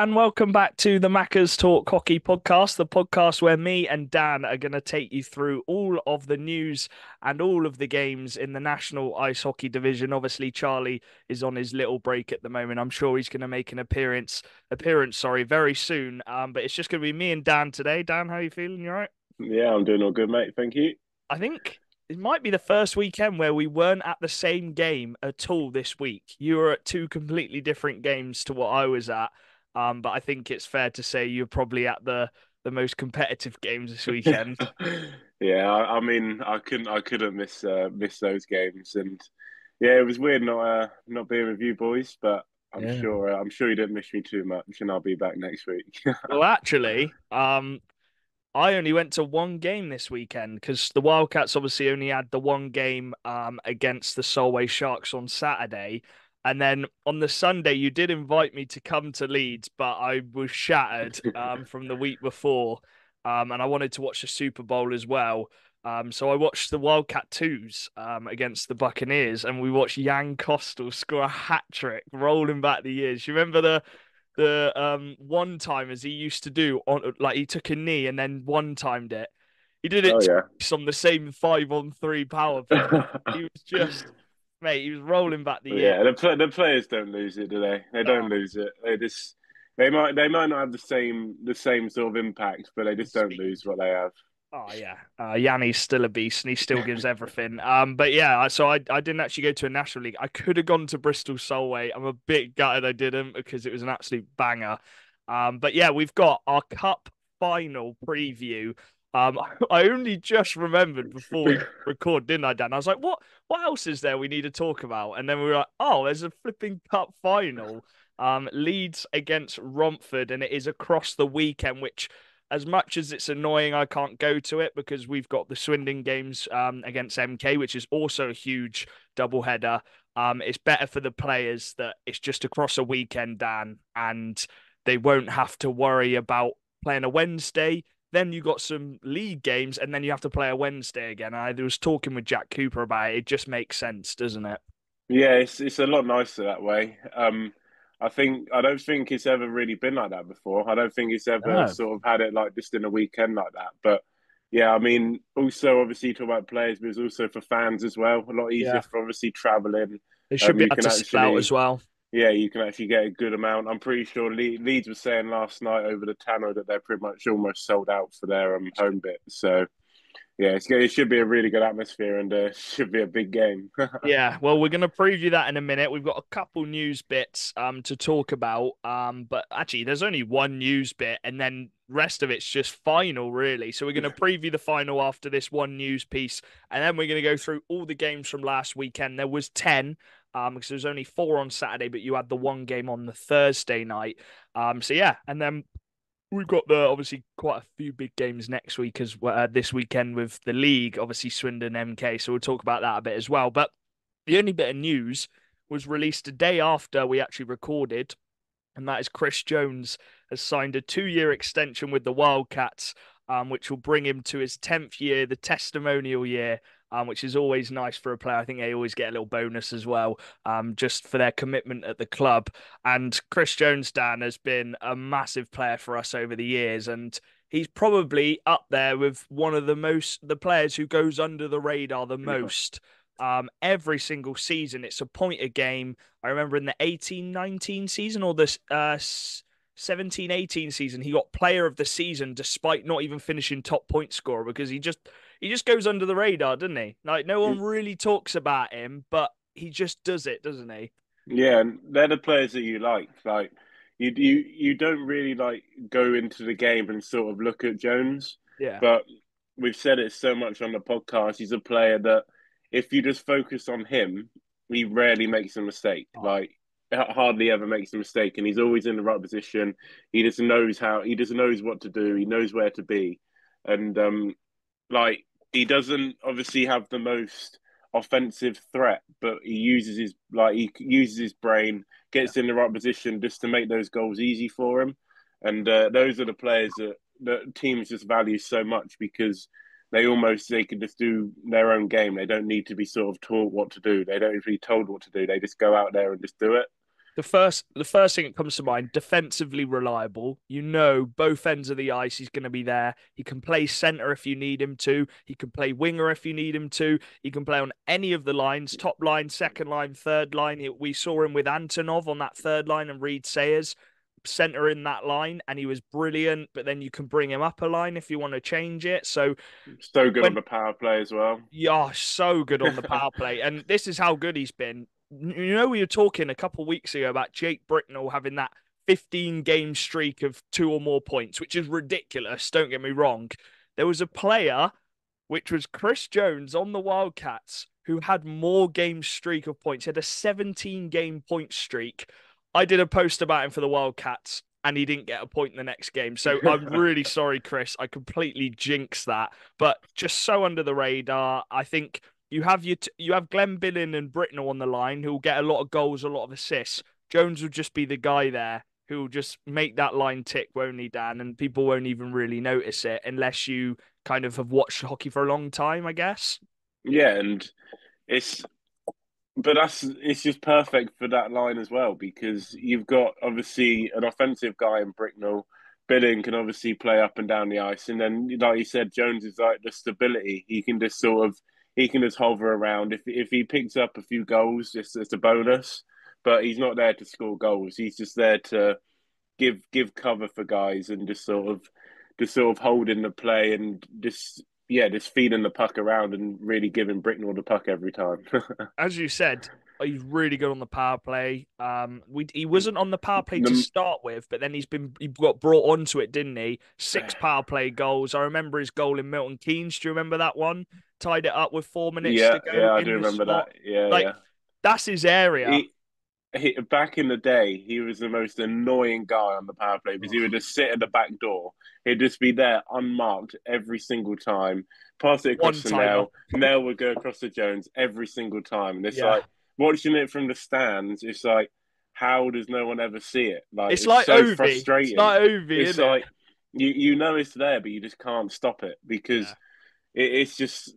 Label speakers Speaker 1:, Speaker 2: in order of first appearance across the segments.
Speaker 1: and welcome back to the Maccas Talk Hockey Podcast, the podcast where me and Dan are going to take you through all of the news and all of the games in the National Ice Hockey Division. Obviously, Charlie is on his little break at the moment. I'm sure he's going to make an appearance, very soon. But it's just going to be me and Dan today. Dan, how are you feeling? You all right?
Speaker 2: Yeah, I'm doing all good, mate. Thank you.
Speaker 1: I think it might be the first weekend where we weren't at the same game at all this week. You were at two completely different games to what I was at. But I think it's fair to say you're probably at the most competitive games this weekend.
Speaker 2: Yeah, I mean, I couldn't miss those games, and yeah, it was weird not being with you boys, but
Speaker 1: Yeah.
Speaker 2: I'm sure you didn't miss me too much, and I'll be back next week.
Speaker 1: Well, actually, I only went to one game this weekend because the Wildcats obviously only had the one game against the Solway Sharks on Saturday. And then on the Sunday, you did invite me to come to Leeds, but I was shattered from the week before. And I wanted to watch the Super Bowl as well. So I watched the Wildcat Twos against the Buccaneers, and we watched Jan Kostel score a hat trick, rolling back the years. You remember the one time as he used to do on like he took a knee and then one timed it. He did
Speaker 2: Oh
Speaker 1: it
Speaker 2: yeah.
Speaker 1: twice on the same 5-on-3 power play. He was just mate, he was rolling back the year.
Speaker 2: Yeah, the players don't lose it, do they? They don't
Speaker 1: Oh,
Speaker 2: lose it. They might not have the same sort of impact, but they
Speaker 1: the
Speaker 2: just don't
Speaker 1: speed.
Speaker 2: lose what they have.
Speaker 1: Oh yeah, Yanni's still a beast and he still gives everything. But yeah, so I didn't actually go to a national league. I could have gone to Bristol Solway. I'm a bit gutted I didn't because it was an absolute banger. But yeah, we've got our cup final preview. I only just remembered before we record, didn't I, Dan? I was like, what else is there we need to talk about? And then we were like, oh, there's a flipping cup final. Leeds against Romford, and it is across the weekend, which as much as it's annoying, I can't go to it because we've got the Swindon games against MK, which is also a huge double header. It's better for the players that it's just across a weekend, Dan, and they won't have to worry about playing a Wednesday. Then you got some league games, and then you have to play a Wednesday again. I was talking with Jack Cooper about it. It just makes sense, doesn't it?
Speaker 2: Yeah, it's a lot nicer that way. I don't think it's ever really been like that before. I don't think it's ever
Speaker 1: No.
Speaker 2: sort of had it like just in a weekend like that. But yeah, I mean, also obviously talk about players, but it's also for fans as well. A lot easier
Speaker 1: Yeah.
Speaker 2: for obviously traveling.
Speaker 1: They should be
Speaker 2: You
Speaker 1: able
Speaker 2: can
Speaker 1: to sell out
Speaker 2: actually,
Speaker 1: as well.
Speaker 2: yeah, you can actually get a good amount. I'm pretty sure Leeds was saying last night over the Tannoy that they're pretty much almost sold out for their home bit. So yeah, it should be a really good atmosphere and should be a big game.
Speaker 1: Yeah, well, we're going to preview that in a minute. We've got a couple news bits to talk about. But actually there's only one news bit and then rest of it's just final really. So we're going to preview the final after this one news piece and then we're going to go through all the games from last weekend. There was 10 because there was only 4 on Saturday, but you had the one game on the Thursday night. So yeah, and then we've got the obviously quite a few big games next week as well, this weekend with the league, obviously Swindon MK. So we'll talk about that a bit as well. But the only bit of news was released a day after we actually recorded, and that is Chris Jones has signed a 2-year extension with the Wildcats, which will bring him to his 10th year, the testimonial year, which is always nice for a player. I think they always get a little bonus as well, just for their commitment at the club. And Chris Jones, Dan, has been a massive player for us over the years, and he's probably up there with one of the players who goes under the radar the most. Every single season, it's a point a game. I remember in the 18-19 season or the 17-18 season, he got player of the season despite not even finishing top point scorer because he just goes under the radar, doesn't he? Like no one really talks about him, but he just does it, doesn't he?
Speaker 2: Yeah, and they're the players that you like. Like you don't really like go into the game and sort of look at Jones,
Speaker 1: Yeah.
Speaker 2: but we've said it so much on the podcast. He's a player that if you just focus on him, he rarely makes a mistake.
Speaker 1: Oh,
Speaker 2: Like hardly ever makes a mistake, and he's always in the right position. He just knows what to do. He knows where to be, and like he doesn't obviously have the most offensive threat, but he uses his brain,
Speaker 1: yeah.
Speaker 2: gets in the right position just to make those goals easy for him. And those are the players that teams just value so much because they can just do their own game. They don't need to be sort of taught what to do. They don't need to be told what to do. They just go out there and just do it.
Speaker 1: The first thing that comes to mind, defensively reliable. You know, both ends of the ice, he's going to be there. He can play center if you need him to. He can play winger if you need him to. He can play on any of the lines, top line, second line, third line. We saw him with Antonov on that third line and Reed Sayers center in that line, and he was brilliant. But then you can bring him up a line if you want to change it. So
Speaker 2: So good on
Speaker 1: when
Speaker 2: the power play as well.
Speaker 1: yeah, so good on the power play. And this is how good he's been. You know, we were talking a couple of weeks ago about Jake Bricknell having that 15 game streak of two or more points, which is ridiculous. Don't get me wrong. There was a player, which was Chris Jones on the Wildcats, who had more game streak of points. He had a 17 game point streak. I did a post about him for the Wildcats, and he didn't get a point in the next game. So I'm really sorry, Chris. I completely jinxed that, but just so under the radar. I think you have Glenn Billen and Britnell on the line who will get a lot of goals, a lot of assists. Jones will just be the guy there who will just make that line tick, won't he, Dan? And people won't even really notice it unless you kind of have watched hockey for a long time, I guess.
Speaker 2: Yeah, and it's but it's just perfect for that line as well because you've got obviously an offensive guy in Bricknell. Billing can obviously play up and down the ice, and then like you said, Jones is like the stability. He can just sort of he can just hover around. If he picks up a few goals, just it's a bonus. But he's not there to score goals. He's just there to give cover for guys and just sort of holding the play and just yeah, just feeding the puck around and really giving Bricknell the puck every time.
Speaker 1: As you said, he's really good on the power play. He wasn't on the power play to
Speaker 2: the,
Speaker 1: start with, but then he got brought onto it, didn't he? Six power play goals. I remember his goal in Milton Keynes. Do you remember that one? Tied it up with 4 minutes
Speaker 2: yeah,
Speaker 1: to go
Speaker 2: yeah, I do
Speaker 1: in the
Speaker 2: remember that.
Speaker 1: slot.
Speaker 2: Yeah,
Speaker 1: Like
Speaker 2: yeah.
Speaker 1: that's his area.
Speaker 2: He, back in the day, he was the most annoying guy on the power play because he would just sit at the back door. He'd just be there unmarked every single time, pass it across
Speaker 1: One
Speaker 2: to
Speaker 1: timer.
Speaker 2: Nell. Nell would go across to Jones every single time. And it's
Speaker 1: Yeah.
Speaker 2: like watching it from the stands, it's like, how does no one ever see it? Like,
Speaker 1: It's
Speaker 2: it's
Speaker 1: like
Speaker 2: so
Speaker 1: Ovi. It's
Speaker 2: frustrating.
Speaker 1: like Ovi,
Speaker 2: It's
Speaker 1: isn't it?
Speaker 2: like, you know it's there, but you just can't stop it because
Speaker 1: Yeah.
Speaker 2: it's just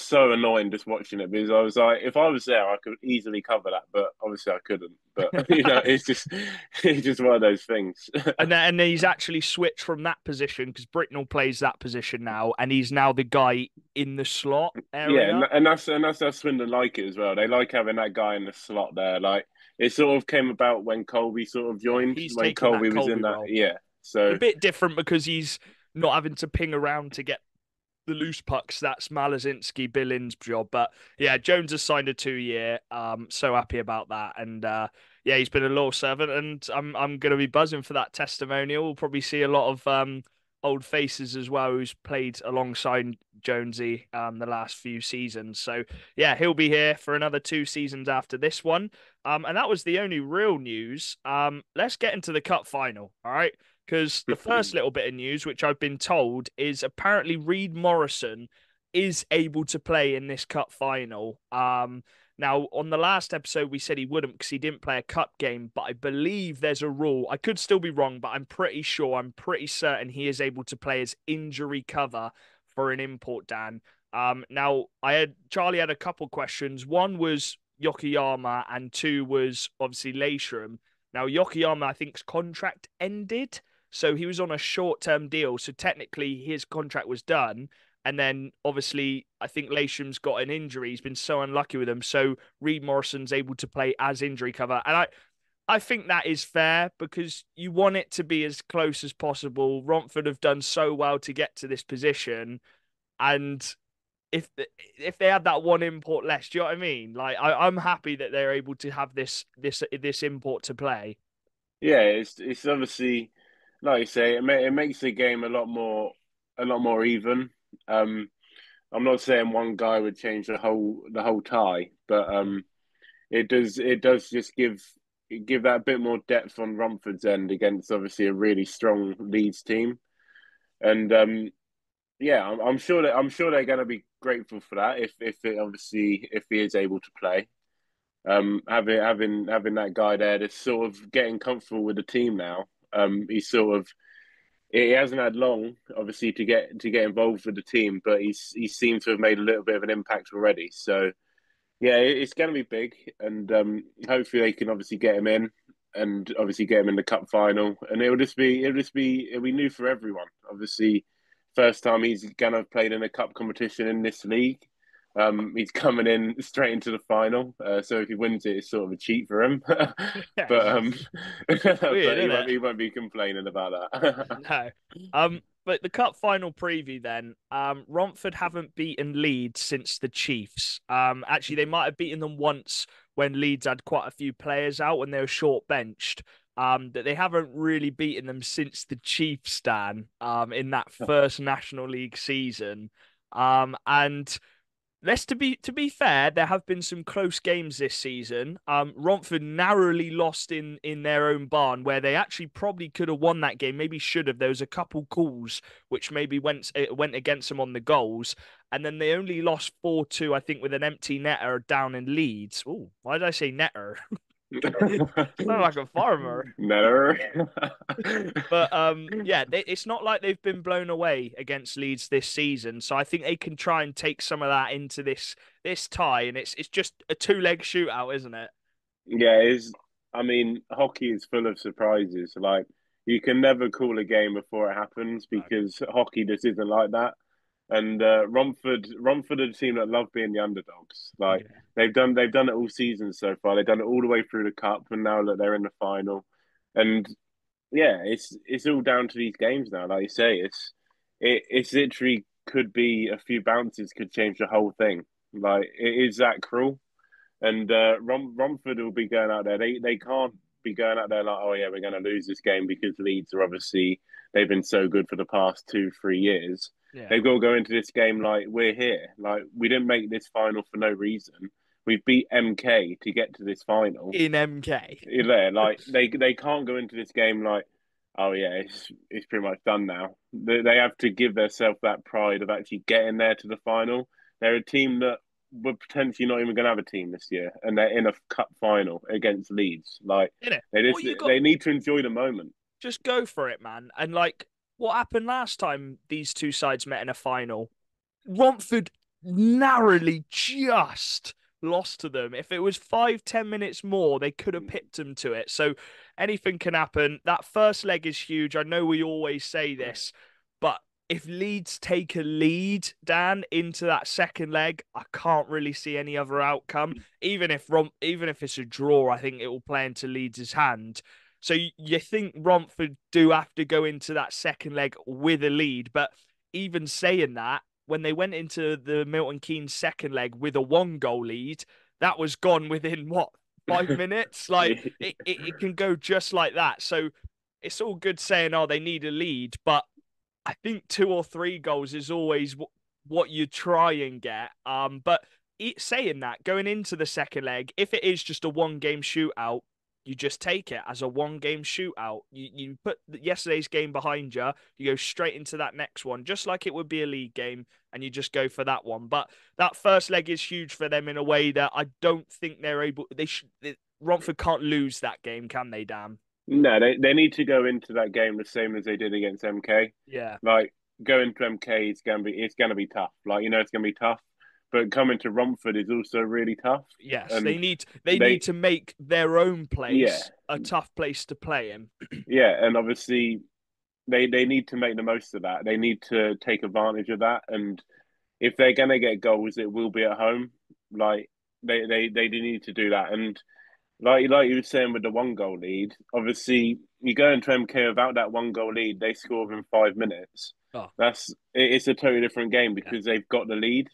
Speaker 2: so annoying just watching it because I was like, if I was there, I could easily cover that, but obviously I couldn't. But it's just one of those things.
Speaker 1: And then he's actually switched from that position because Bricknell plays that position now, and he's now the guy in the slot
Speaker 2: Yeah,
Speaker 1: area.
Speaker 2: and that's how Swindon like it as well. They like having that guy in the slot there. Like it sort of came about when Colby sort of
Speaker 1: Yeah,
Speaker 2: joined,
Speaker 1: he's
Speaker 2: when
Speaker 1: taken that
Speaker 2: Colby was in
Speaker 1: Colby
Speaker 2: that.
Speaker 1: role.
Speaker 2: Yeah,
Speaker 1: A
Speaker 2: so
Speaker 1: bit different because he's not having to ping around to get the loose pucks. That's Malazinski Billin's job. But yeah, Jones has signed a 2 year. So happy about that. And yeah, he's been a loyal servant, and I'm gonna be buzzing for that testimonial. We'll probably see a lot of old faces as well who's played alongside Jonesy the last few seasons. So yeah, he'll be here for another 2 seasons after this one. And that was the only real news. Let's get into the cup final. All right. Because the first little bit of news, which I've been told, is apparently Reed Morrison is able to play in this cup final. Now, on the last episode, we said he wouldn't because he didn't play a cup game, but I believe there's a rule. I could still be wrong, but I'm pretty sure, I'm pretty certain he is able to play as injury cover for an import, Dan. Now, Charlie had a couple questions. One was Yokoyama, and two was obviously Leishram. Now, Yokoyama, I think's contract ended. So he was on a short-term deal. So technically his contract was done. And then obviously I think Layshram's got an injury. He's been so unlucky with him. So Reed Morrison's able to play as injury cover. And I think that is fair because you want it to be as close as possible. Romford have done so well to get to this position. And if if they had that one import less, do you know what I mean? Like I'm happy that they're able to have this import to play.
Speaker 2: yeah, it's obviously like you say, it makes the game a lot more even. Um, I'm not saying one guy would change the whole tie, but it does just give that bit more depth on Romford's end against obviously a really strong Leeds team. And yeah, I'm sure they're going to be grateful for that if he is able to play. Having that guy there that's sort of getting comfortable with the team now. He's sort of he hasn't had long, obviously, to get involved with the team, but he seemed to have made a little bit of an impact already. So Yeah, it's going to be big, and hopefully they can obviously get him in, and obviously get him in the cup final, and it'll be new for everyone. Obviously, first time he's going to have played in a cup competition in this league. He's coming in straight into the final, so if he wins it, it's sort of a cheat for him.
Speaker 1: Yeah,
Speaker 2: but
Speaker 1: it's weird,
Speaker 2: but
Speaker 1: isn't it?
Speaker 2: he won't be complaining about that.
Speaker 1: No. But the cup final preview then, Romford haven't beaten Leeds since the Chiefs. Actually, they might have beaten them once when Leeds had quite a few players out when they were short benched. That they haven't really beaten them since the Chiefs, Dan, in that first National League season. And let's to be fair, there have been some close games this season. Romford narrowly lost in their own barn, where they actually probably could have won that game. Maybe should have. There was a couple calls which maybe went against them on the goals, and then they only lost 4-2, I think, with an empty netter down in Leeds. Oh, why did I say netter? Sound like a farmer.
Speaker 2: Never.
Speaker 1: But yeah, it's not like they've been blown away against Leeds this season. So I think they can try and take some of that into this tie, and it's just a two-leg shootout, isn't it?
Speaker 2: Yeah, is I mean, hockey is full of surprises. Like you can never call a game before it happens
Speaker 1: No.
Speaker 2: because hockey just isn't like that. And Romford are a team that love being the underdogs. Like
Speaker 1: Yeah.
Speaker 2: they've done it all season so far. They've done it all the way through the cup, and now that they're in the final. And yeah, it's all down to these games now. Like you say, it's literally could be a few bounces could change the whole thing. Like it is that cruel. And Romford will be going out there. They can't be going out there like, oh yeah, we're going to lose this game because Leeds are obviously they've been so good for the past 2 3 years.
Speaker 1: Yeah.
Speaker 2: They've got to go into this game like we're here. Like we didn't make this final for no reason. We've beat MK to get to this final.
Speaker 1: In MK.
Speaker 2: Yeah, like they can't go into this game like, oh yeah, it's pretty much done now. They have to give themselves that pride of actually getting there to the final. They're a team that we're potentially not even going to have a team this year, and they're in a cup final against Leeds. Like
Speaker 1: Innit? What you got?
Speaker 2: they need to enjoy the moment.
Speaker 1: Just go for it, man. And like, what happened last time these two sides met in a final? Romford narrowly just lost to them. If it was 5, 10 minutes more, they could have pipped them to it. So anything can happen. That first leg is huge. I know we always say this, but if Leeds take a lead, Dan, into that second leg, I can't really see any other outcome. Even if it's a draw, I think it will play into Leeds' hand. So you think Romford do have to go into that second leg with a lead, but even saying that, when they went into the Milton Keynes second leg with a 1 goal lead, that was gone within what, 5 minutes? Like it can go just like that. So it's all good saying, oh, they need a lead, but I think 2 or 3 goals is always what you try and get. But saying that, going into the second leg, if it is just a 1 game shootout, you just take it as a 1 game shootout. You put yesterday's game behind you, you go straight into that next one, just like it would be a league game, and you just go for that one. But that first leg is huge for them in a way that I don't think they're able. Romford can't lose that game, can they, Dan?
Speaker 2: No, they need to go into that game the same as they did against MK.
Speaker 1: Yeah.
Speaker 2: Like going to MK is it's gonna be tough. Like it's gonna be tough, but coming to Romford is also really tough.
Speaker 1: Yes,
Speaker 2: And
Speaker 1: they need to make their own
Speaker 2: yeah,
Speaker 1: place a tough place to play in.
Speaker 2: yeah, and obviously they need to make the most of that. They need to take advantage of that, and if they're gonna get goals, it will be at home. Like they do need to do that, and like you were saying with the 1 goal lead, obviously you go into MK without that 1 goal lead, they score within 5 minutes.
Speaker 1: Oh,
Speaker 2: It's a totally different game
Speaker 1: yeah.
Speaker 2: because they've got the lead.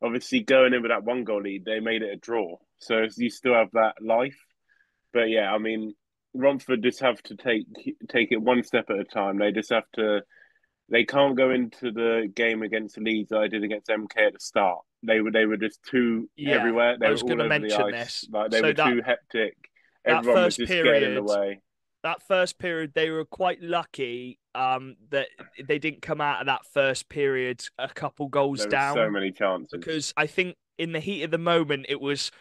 Speaker 2: Obviously, going in with that 1 goal lead, they made it a draw, so you still have that life. But yeah, I mean, Romford just have to take it one step at a time. They just have to. They can't go into the game against Leeds that I did against MK at the start. They were just too
Speaker 1: Yeah,
Speaker 2: everywhere. They
Speaker 1: I
Speaker 2: were
Speaker 1: was going
Speaker 2: all
Speaker 1: to
Speaker 2: over the
Speaker 1: mention
Speaker 2: ice.
Speaker 1: this.
Speaker 2: Like they
Speaker 1: So
Speaker 2: were
Speaker 1: that
Speaker 2: too hectic.
Speaker 1: that
Speaker 2: Everyone was
Speaker 1: first
Speaker 2: just getting in the
Speaker 1: period,
Speaker 2: way.
Speaker 1: that first period, they were quite lucky that they didn't come out of that first period a couple goals
Speaker 2: There were so
Speaker 1: down,
Speaker 2: many chances.
Speaker 1: because I think in the heat of the moment it was,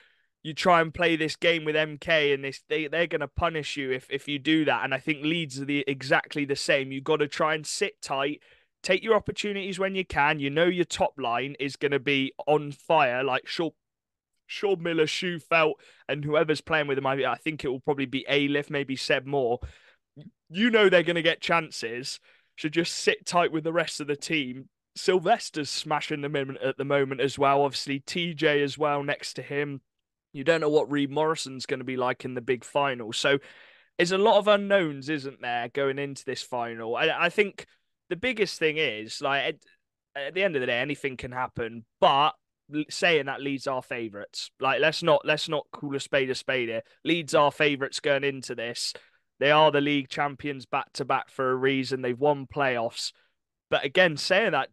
Speaker 1: you try and play this game with MK, and they're going to punish you if you do that. And I think Leeds are exactly the same. You got to try and sit tight, take your opportunities when you can. You know your top line is going to be on fire. Like Sean Miller, Shufelt, and whoever's playing with him. I think it will probably be Alif, maybe Seb Moore. You know they're going to get chances. Should just sit tight with the rest of the team. Sylvester's smashing them in at the moment as well. Obviously, TJ as well next to him. You don't know what Reed Morrison's going to be like in the big final. So there's a lot of unknowns, isn't there, going into this final? I think the biggest thing is like at the end of the day, anything can happen. But saying that, Leeds are favourites. Like let's not call a spade here. Leeds are favourites going into this. They are the league champions back to back for a reason. They've won playoffs. But again, saying that,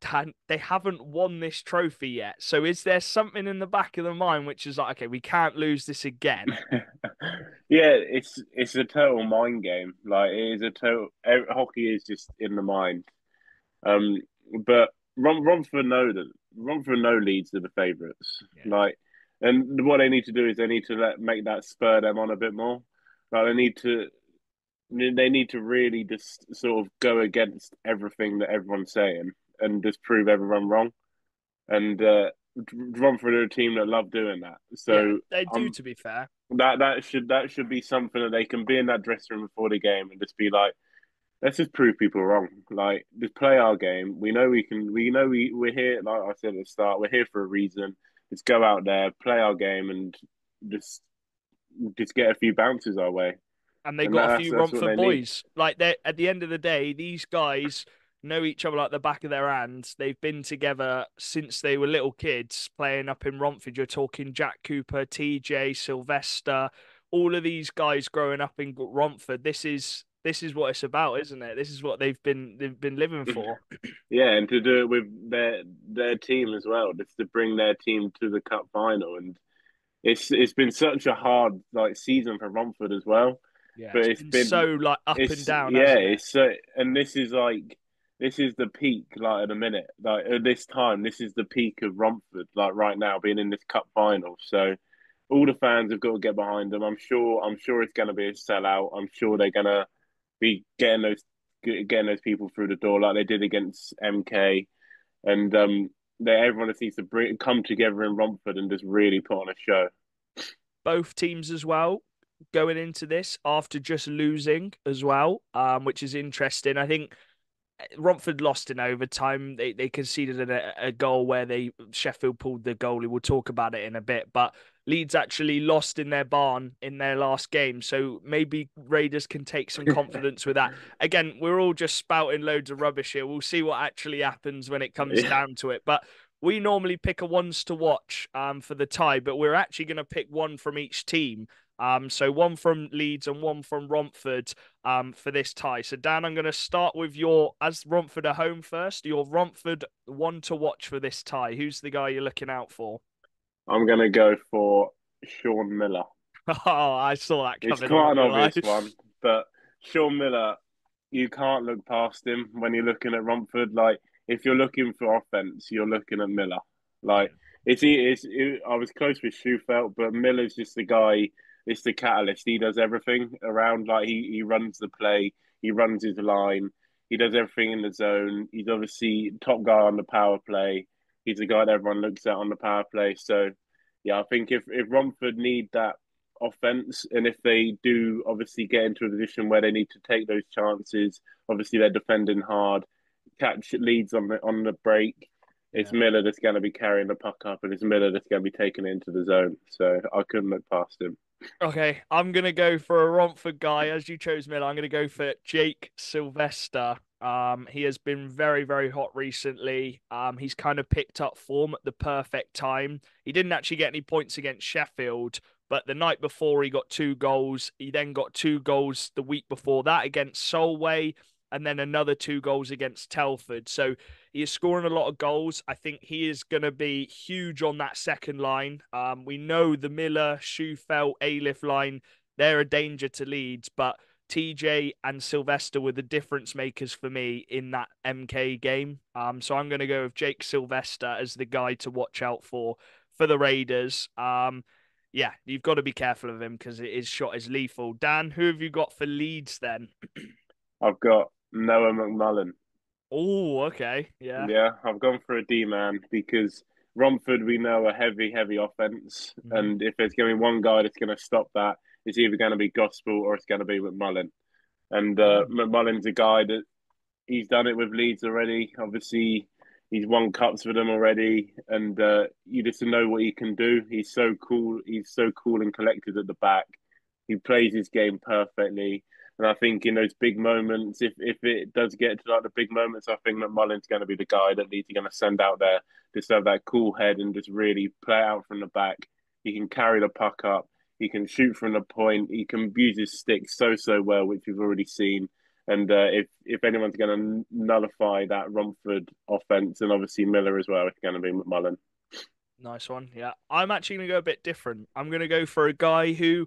Speaker 1: they haven't won this trophy yet. So is there something in the back of the mind which is like, okay, we can't lose this again?
Speaker 2: Yeah, it's a total mind game. Like it is a total hockey is just in the mind. Um, but Romford know Leeds are the favourites.
Speaker 1: Yeah.
Speaker 2: Like, and what they need to do is they need to make that spur them on a bit more. Like they need to really just sort of go against everything that everyone's saying and just prove everyone wrong. And Romford are a team that love doing that.
Speaker 1: Yeah,
Speaker 2: So
Speaker 1: they do, to be fair.
Speaker 2: that should be something that they can be in that dressing room before the game and just be like, let's just prove people wrong. Like, just play our game. We know we can. We know we're here. Like I said at the start, we're here for a reason. Let's go out there, play our game, and just just get a few bounces our way.
Speaker 1: And they
Speaker 2: And
Speaker 1: got a few
Speaker 2: that's what
Speaker 1: Romford
Speaker 2: they need.
Speaker 1: boys. Like they at the end of the day, these guys know each other like the back of their hands. They've been together since they were little kids playing up in Romford. You're talking Jack Cooper, TJ, Sylvester, all of these guys growing up in Romford. This is what it's about, isn't it? This is what they've been living for.
Speaker 2: Yeah, and to do it with their team as well, just to bring their team to the cup final. And it's been such a hard like season for Romford as well.
Speaker 1: Yeah,
Speaker 2: But
Speaker 1: it's been so like up and
Speaker 2: it's
Speaker 1: down,
Speaker 2: yeah,
Speaker 1: hasn't it?
Speaker 2: it's so, and this is the peak like at a minute like at this time this is the peak of Romford like right now being in this cup final. So all the fans have got to get behind them. I'm sure it's going to be a sellout. I'm sure they're going to be getting those people through the door like they did against MK. And everyone just needs to come together in Romford and just really put on a show.
Speaker 1: Both teams as well going into this after just losing as well, which is interesting. I think Romford lost in overtime. They conceded a goal where Sheffield pulled the goalie. We'll talk about it in a bit, but Leeds actually lost in their barn in their last game. So maybe Raiders can take some confidence with that. Again, we're all just spouting loads of rubbish here. We'll see what actually happens when it comes
Speaker 2: Yeah.
Speaker 1: down to it. But we normally pick a ones to watch for the tie, but we're actually going to pick one from each team. So one from Leeds and one from Romford for this tie. So Dan, I'm going to start with as Romford are home first, your Romford one to watch for this tie. Who's the guy you're looking out for?
Speaker 2: I'm going to go for Sean Miller.
Speaker 1: Oh, I saw that
Speaker 2: It's
Speaker 1: coming. I'm
Speaker 2: quite
Speaker 1: not
Speaker 2: an
Speaker 1: gonna lie.
Speaker 2: obvious one, but Sean Miller, you can't look past him when you're looking at Romford. Like, if you're looking for offense, you're looking at Miller.
Speaker 1: Yeah,
Speaker 2: Like, I was close with Shufelt, but Miller's just the guy. It's the catalyst. He does everything around. Like, he runs the play. He runs his line. He does everything in the zone. He's obviously top guy on the power play. He's the guy that everyone looks at on the power play. So, yeah, I think if Romford need that offense. And if they do obviously get into a position where they need to take those chances, obviously they're defending hard, catch leads on the break. It's
Speaker 1: yeah.
Speaker 2: Miller that's going to be carrying the puck up, and it's Miller that's going to be taking it into the zone. So I couldn't look past him.
Speaker 1: Okay, I'm gonna go for a Romford guy. As you chose Miller, I'm gonna go for Jake Sylvester. He has been very, very hot recently. He's kind of picked up form at the perfect time. He didn't actually get any points against Sheffield, but the night before he got 2 goals. He then got 2 goals the week before that against Solway, and then another 2 goals against Telford. So he is scoring a lot of goals. I think he is going to be huge on that second line. We know the Miller, Shufelt, Alif line, they're a danger to Leeds, but TJ and Sylvester were the difference makers for me in that MK game. So I'm going to go with Jake Sylvester as the guy to watch out for the Raiders. Yeah, you've got to be careful of him because his shot is lethal. Dan, who have you got for Leeds then?
Speaker 2: I've got Noah McMullen.
Speaker 1: Oh, okay. Yeah.
Speaker 2: Yeah, I've gone for a D man because Romford, we know, a heavy, heavy offense,
Speaker 1: Mhm.
Speaker 2: and if there's going to be one guy that's going to stop that, it's either going to be Gospel or it's going to be McMullen. And
Speaker 1: Mm.
Speaker 2: McMullen's a guy that he's done it with Leeds already. Obviously, he's won cups with them already, and you just know what he can do. He's so cool. He's so cool and collected at the back. He plays his game perfectly. And I think in those big moments, if it does get to like the big moments, I think McMullen's going to be the guy that Leeds are going to send out there, just have that cool head and just really play out from the back. He can carry the puck up. He can shoot from the point. He can use his stick so well, which we've already seen. And if anyone's going to nullify that Romford offense, and obviously Miller as well, it's going to be McMullen.
Speaker 1: Nice one. Yeah. I'm actually going to go a bit different. I'm going to go for a guy who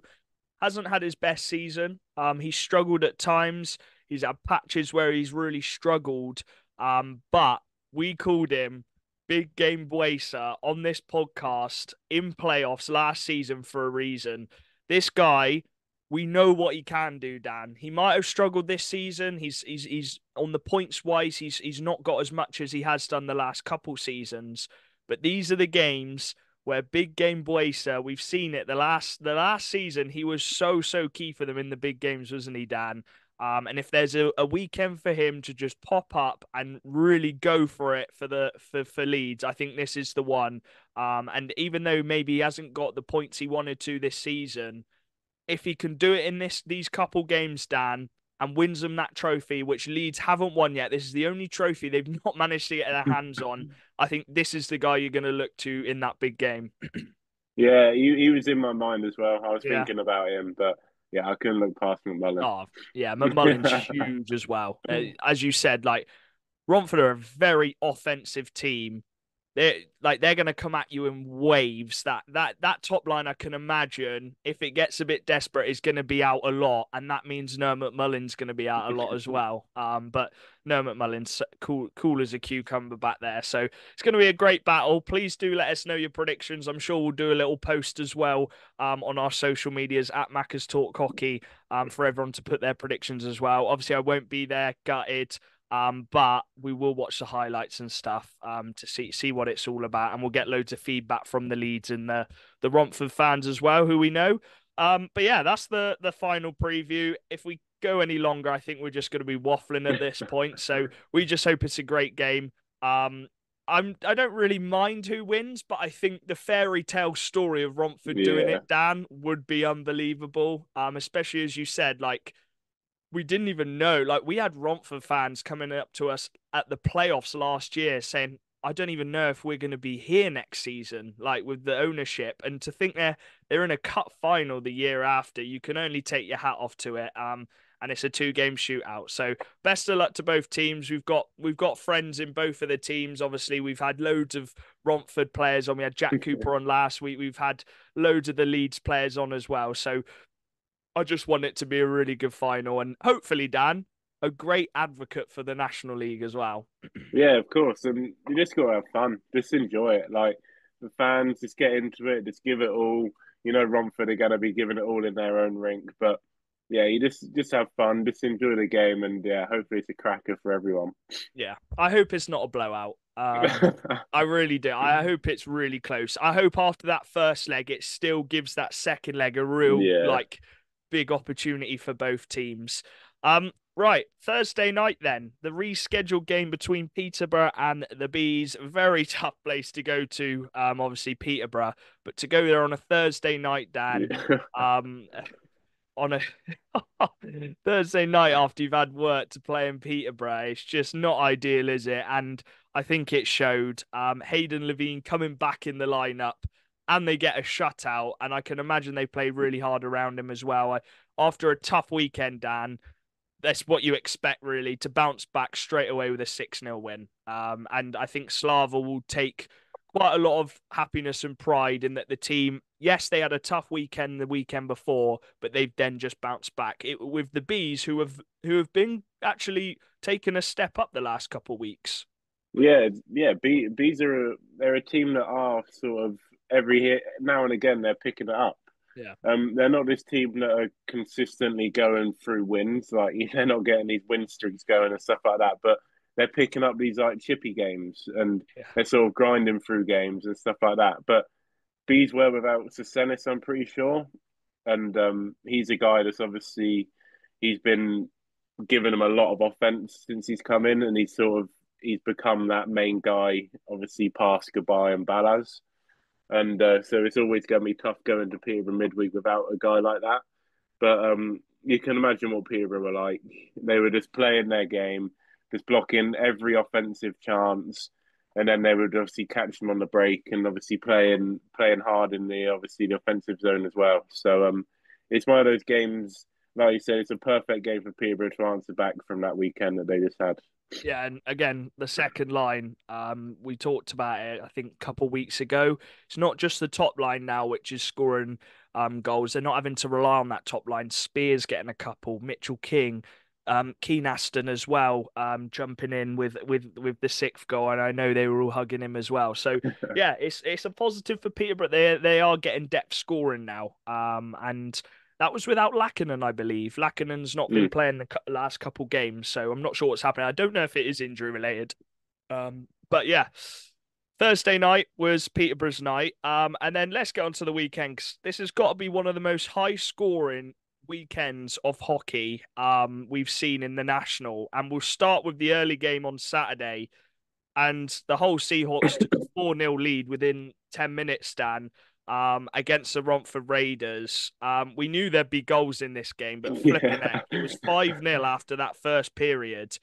Speaker 1: hasn't had his best season. He's struggled at times. He's had patches where he's really struggled. But we called him Big Game Buesa on this podcast in playoffs last season for a reason. This guy, we know what he can do, Dan. He might have struggled this season. He's on the points wise, he's not got as much as he has done the last couple seasons. But these are the games where Big Game Buesa, we've seen it the last season, he was so key for them in the big games, wasn't he, Dan? And if there's a weekend for him to just pop up and really go for it for Leeds, I think this is the one. And even though maybe he hasn't got the points he wanted to this season, if he can do it in these couple games, Dan, and wins them that trophy, which Leeds haven't won yet. This is the only trophy they've not managed to get their hands on. I think this is the guy you're going to look to in that big game.
Speaker 2: Yeah, he was in my mind as well. I was
Speaker 1: Yeah.
Speaker 2: thinking about him, but yeah, I couldn't look past McMullen.
Speaker 1: Oh, yeah. McMullen's huge as well. As you said, like Romford are a very offensive team. They're going to come at you in waves. That top line, I can imagine, if it gets a bit desperate, is going to be out a lot, and that means Noah McMullen's going to be out a lot as well. But Noah McMullen's cool as a cucumber back there, so it's going to be a great battle. Please do let us know your predictions. I'm sure we'll do a little post as well on our social medias at Macca's Talk Hockey for everyone to put their predictions as well. Obviously, I won't be there, gutted. But we will watch the highlights and stuff to see what it's all about, and we'll get loads of feedback from the Leeds and the Romford fans as well, who we know. But yeah, that's the final preview. If we go any longer, I think we're just going to be waffling at this point. So we just hope it's a great game. I don't really mind who wins, but I think the fairy tale story of Romford doing
Speaker 2: Yeah,
Speaker 1: it, Dan, would be unbelievable. Especially as you said, like we didn't even know. Like we had Romford fans coming up to us at the playoffs last year saying, I don't even know if we're going to be here next season, like with the ownership. And to think they're in a cup final the year after, you can only take your hat off to it. And it's a 2-game shootout. So best of luck to both teams. We've got friends in both of the teams. Obviously, we've had loads of Romford players on. We had Jack Cooper on last week. We've had loads of the Leeds players on as well. So I just want it to be a really good final, and hopefully, Dan, a great advocate for the National League as well.
Speaker 2: yeah, of course. And you just got to have fun. Just enjoy it. Like the fans, just get into it. Just give it all. You know, Romford are going to be giving it all in their own rink, but yeah, you just have fun. Just enjoy the game, and yeah, hopefully it's a cracker for everyone.
Speaker 1: Yeah, I hope it's not a blowout. I really do. I hope it's really close. I hope after that first leg, it still gives that second leg a real
Speaker 2: Yeah.
Speaker 1: like big opportunity for both teams. Right, Thursday night then, the rescheduled game between Peterborough and the Bees. Very tough place to go to, obviously Peterborough, but to go there on a Thursday night, Dan,
Speaker 2: Yeah.
Speaker 1: on a Thursday night after you've had work to play in Peterborough, it's just not ideal, is it? And I think it showed. Hayden Levine coming back in the lineup, and they get a shutout, and I can imagine they play really hard around him as well. After a tough weekend, Dan, that's what you expect really, to bounce back straight away with a 6-0 win. And I think Slava will take quite a lot of happiness and pride in that the team, yes, they had a tough weekend the weekend before, but they've then just bounced back. With the Bees who have been actually taking a step up the last couple of weeks.
Speaker 2: Yeah. Bees are they're a team that are sort of every here now and again they're picking it up.
Speaker 1: Yeah.
Speaker 2: They're not this team that are consistently going through wins. Like they're not getting these win streaks going and stuff like that. But they're picking up these like chippy games and
Speaker 1: Yeah.
Speaker 2: they're sort of grinding through games and stuff like that. But Bees were without Sesenis, I'm pretty sure, and he's a guy that's obviously he's been giving him a lot of offense since he's come in, and he's become that main guy, obviously past Goodbye and Balaz. And so it's always going to be tough going to Peterborough midweek without a guy like that. But you can imagine what Peterborough were like. They were just playing their game, just blocking every offensive chance, and then they would obviously catch them on the break and obviously playing hard in the offensive zone as well. So it's one of those games. Like you said, it's a perfect game for Peterborough to answer back from that weekend that they just had.
Speaker 1: Yeah, and again, the second line, we talked about it, I think, a couple of weeks ago. It's not just the top line now, which is scoring goals. They're not having to rely on that top line. Spears getting a couple, Mitchell King, Keen Aston as well, jumping in with the sixth goal, and I know they were all hugging him as well. So yeah, it's a positive for Peterborough. They are getting depth scoring now, and that was without Lackinen, I believe. Lackinen's not been
Speaker 2: Mm.
Speaker 1: playing the last couple games, so I'm not sure what's happening. I don't know if it is injury related. But yeah, Thursday night was Peterborough's night. And then let's get on to the weekend, 'cause this has got to be one of the most high scoring weekends of hockey we've seen in the national. And we'll start with the early game on Saturday. And the whole Seahawks took a 4-0 lead within 10 minutes, Dan, against the Romford Raiders. We knew there'd be goals in this game, but flipping
Speaker 2: Yeah.
Speaker 1: heck, it was 5-0 after that first period.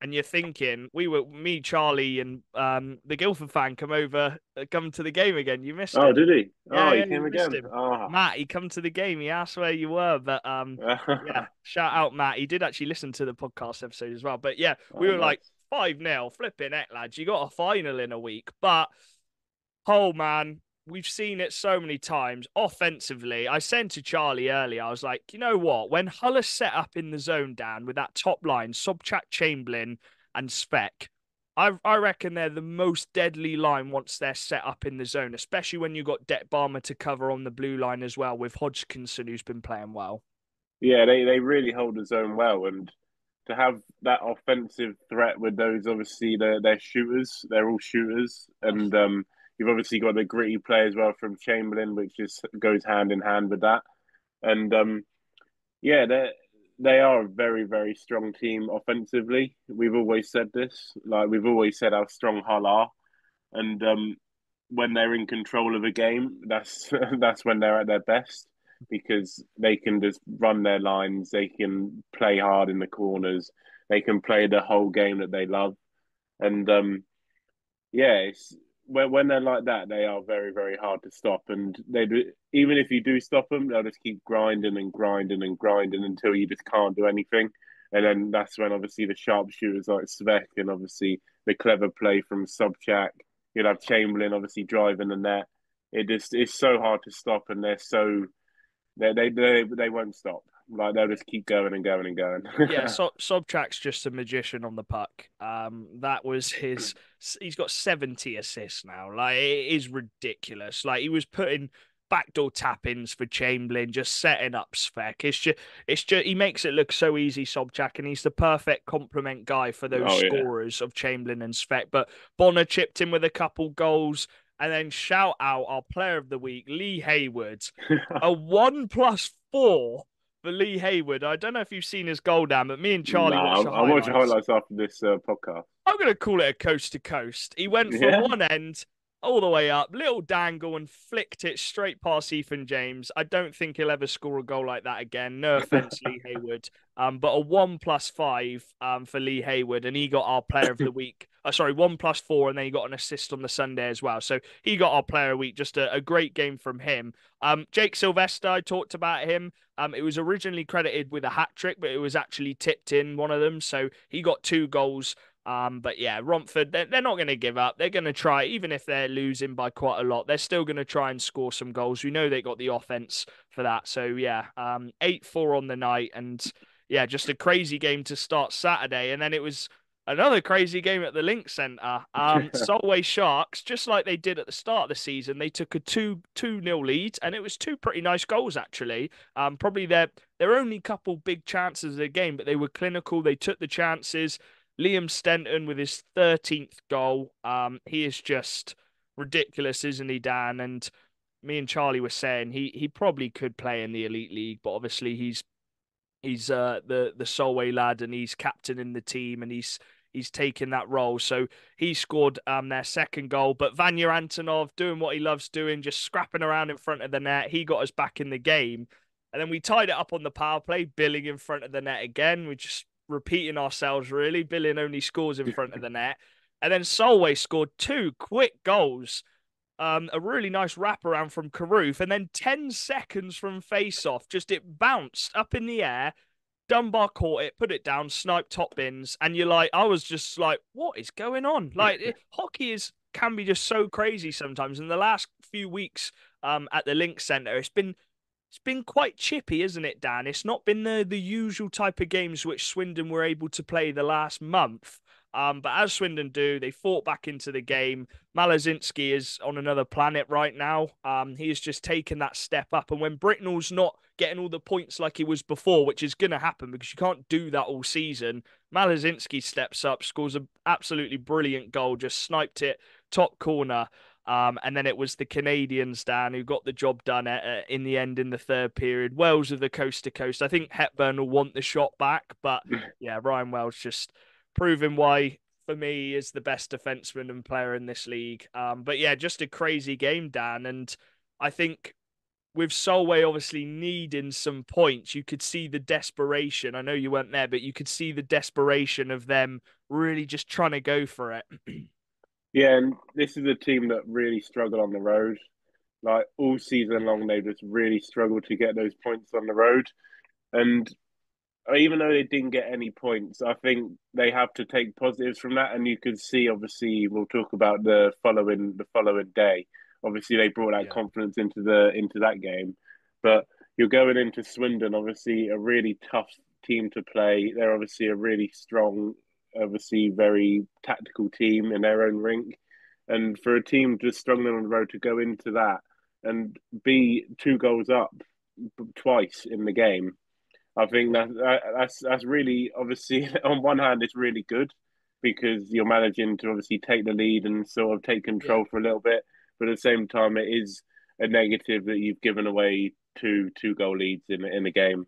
Speaker 1: And you're thinking, me, Charlie, and the Guildford fan come to the game again. You missed
Speaker 2: Oh,
Speaker 1: him.
Speaker 2: did he?
Speaker 1: Yeah,
Speaker 2: Oh, he
Speaker 1: yeah, you
Speaker 2: came
Speaker 1: missed
Speaker 2: again.
Speaker 1: him.
Speaker 2: Oh.
Speaker 1: Matt, he come to the game. He asked where you were, but yeah, shout out Matt. He did actually listen to the podcast episode as well. But yeah, we
Speaker 2: Oh,
Speaker 1: were like
Speaker 2: nice.
Speaker 1: 5-0, flipping heck, lads. You got a final in a week, but oh man, we've seen it so many times. Offensively, I said to Charlie earlier, I was like, you know what? When Hull is set up in the zone, Dan, with that top line, Sobchak, Chamberlain, and Speck, I reckon they're the most deadly line once they're set up in the zone, especially when you've got Detbarmer to cover on the blue line as well with Hodgkinson, who's been playing well.
Speaker 2: Yeah, they really hold his own well, and to have that offensive threat with those, obviously they're shooters. They're all shooters,
Speaker 1: Oh,
Speaker 2: and you've obviously got the gritty play as well from Chamberlain, which just goes hand in hand with that. And yeah, they are a very very strong team offensively. We've always said this, like we've always said how strong Hull are, and when they're in control of a game, that's that's when they're at their best because they can just run their lines, they can play hard in the corners, they can play the whole game that they love, and yeah, it's when they're like that, they are very very hard to stop, and they do, even if you do stop them, they'll just keep grinding and grinding and grinding until you just can't do anything. And then that's when obviously the sharpshooters like Svek and obviously the clever play from Sobchak. You'll have Chamberlain obviously driving the net. It's so hard to stop, and they won't stop. Like they'll just keep going and going and going.
Speaker 1: yeah, Sobchak's just a magician on the puck. That was his. He's got 70 assists now. Like it is ridiculous. Like he was putting backdoor tap-ins for Chamberlain, just setting up Spec. It's just he makes it look so easy, Sobchak, and he's the perfect complement guy for those
Speaker 2: Oh yeah.
Speaker 1: scorers of Chamberlain and Spec. But Bonner chipped in with a couple goals. And then shout out our player of the week, Lee Hayward. A 1+4 for Lee Hayward. I don't know if you've seen his goal down, but me and Charlie
Speaker 2: Nah,
Speaker 1: watched the
Speaker 2: I'll watch the
Speaker 1: highlights.
Speaker 2: highlights after this podcast.
Speaker 1: I'm going to call it a coast to coast. He went from
Speaker 2: Yeah.
Speaker 1: one end all the way up, little dangle, and flicked it straight past Ethan James. I don't think he'll ever score a goal like that again. No offense, Lee Hayward. But a 1+5 for Lee Hayward, and he got our player of the week. Sorry, 1+4, and then he got an assist on the Sunday as well. So he got our player of the week. Just a great game from him. Jake Sylvester, I talked about him. It was originally credited with a hat trick, but it was actually tipped in one of them. So he got 2 goals. But yeah, Romford, they're not going to give up. They're going to try, even if they're losing by quite a lot, they're still going to try and score some goals. We know they got the offense for that. So yeah, 8-4 on the night. And yeah, just a crazy game to start Saturday. And then it was another crazy game at the Link Centre. Solway Sharks, just like they did at the start of the season, they took a 2-0 lead, and it was 2 pretty nice goals, actually. Probably their only couple big chances of the game, but they were clinical. They took the chances. Liam Stenton with his 13th goal. He is just ridiculous, isn't he, Dan? And me and Charlie were saying he probably could play in the elite league, but obviously he's the Solway lad and he's captain in the team and he's taken that role. So he scored their second goal. But Vanya Antonov doing what he loves doing, just scrapping around in front of the net. He got us back in the game. And then we tied it up on the power play, Billing in front of the net again. We're just repeating ourselves really. Billing only scores in front of the net. And then Solway scored two quick goals. A really nice wraparound from Carruth, and then 10 seconds from face-off, just it bounced up in the air. Dunbar caught it, put it down, sniped top bins, and you're like, I was just like, what is going on? Like, hockey can be just so crazy sometimes. In the last few weeks, at the Link Centre, it's been quite chippy, isn't it, Dan? It's not been the usual type of games which Swindon were able to play the last month. But as Swindon do, they fought back into the game. Malazinski is on another planet right now. He has just taken that step up. And when Britnell's not getting all the points like he was before, which is going to happen because you can't do that all season, Malazinski steps up, scores an absolutely brilliant goal, just sniped it top corner. And then it was the Canadians, Dan, who got the job done in the end in the third period. Wells with the coast to coast. I think Hepburn will want the shot back, but yeah, Ryan Wells just proving why, for me, is the best defenseman and player in this league. But yeah, just a crazy game, Dan. And I think with Solway obviously needing some points, you could see the desperation. I know you weren't there, but you could see the desperation of them really just trying to go for it.
Speaker 2: Yeah, and this is a team that really struggle on the road. Like all season long, they just really struggled to get those points on the road. And even though they didn't get any points, I think they have to take positives from that. And you can see, obviously, we'll talk about the following day. Obviously, they brought that
Speaker 1: Yeah.
Speaker 2: confidence into that game. But you're going into Swindon, obviously, a really tough team to play. They're obviously a really strong, obviously, very tactical team in their own rink. And for a team just struggling on the road to go into that and be 2 goals up twice in the game, I think that's really obviously on one hand it's really good because you're managing to obviously take the lead and sort of take
Speaker 1: Yeah.
Speaker 2: control for a little bit, but at the same time it is a negative that you've given away two goal leads in the game.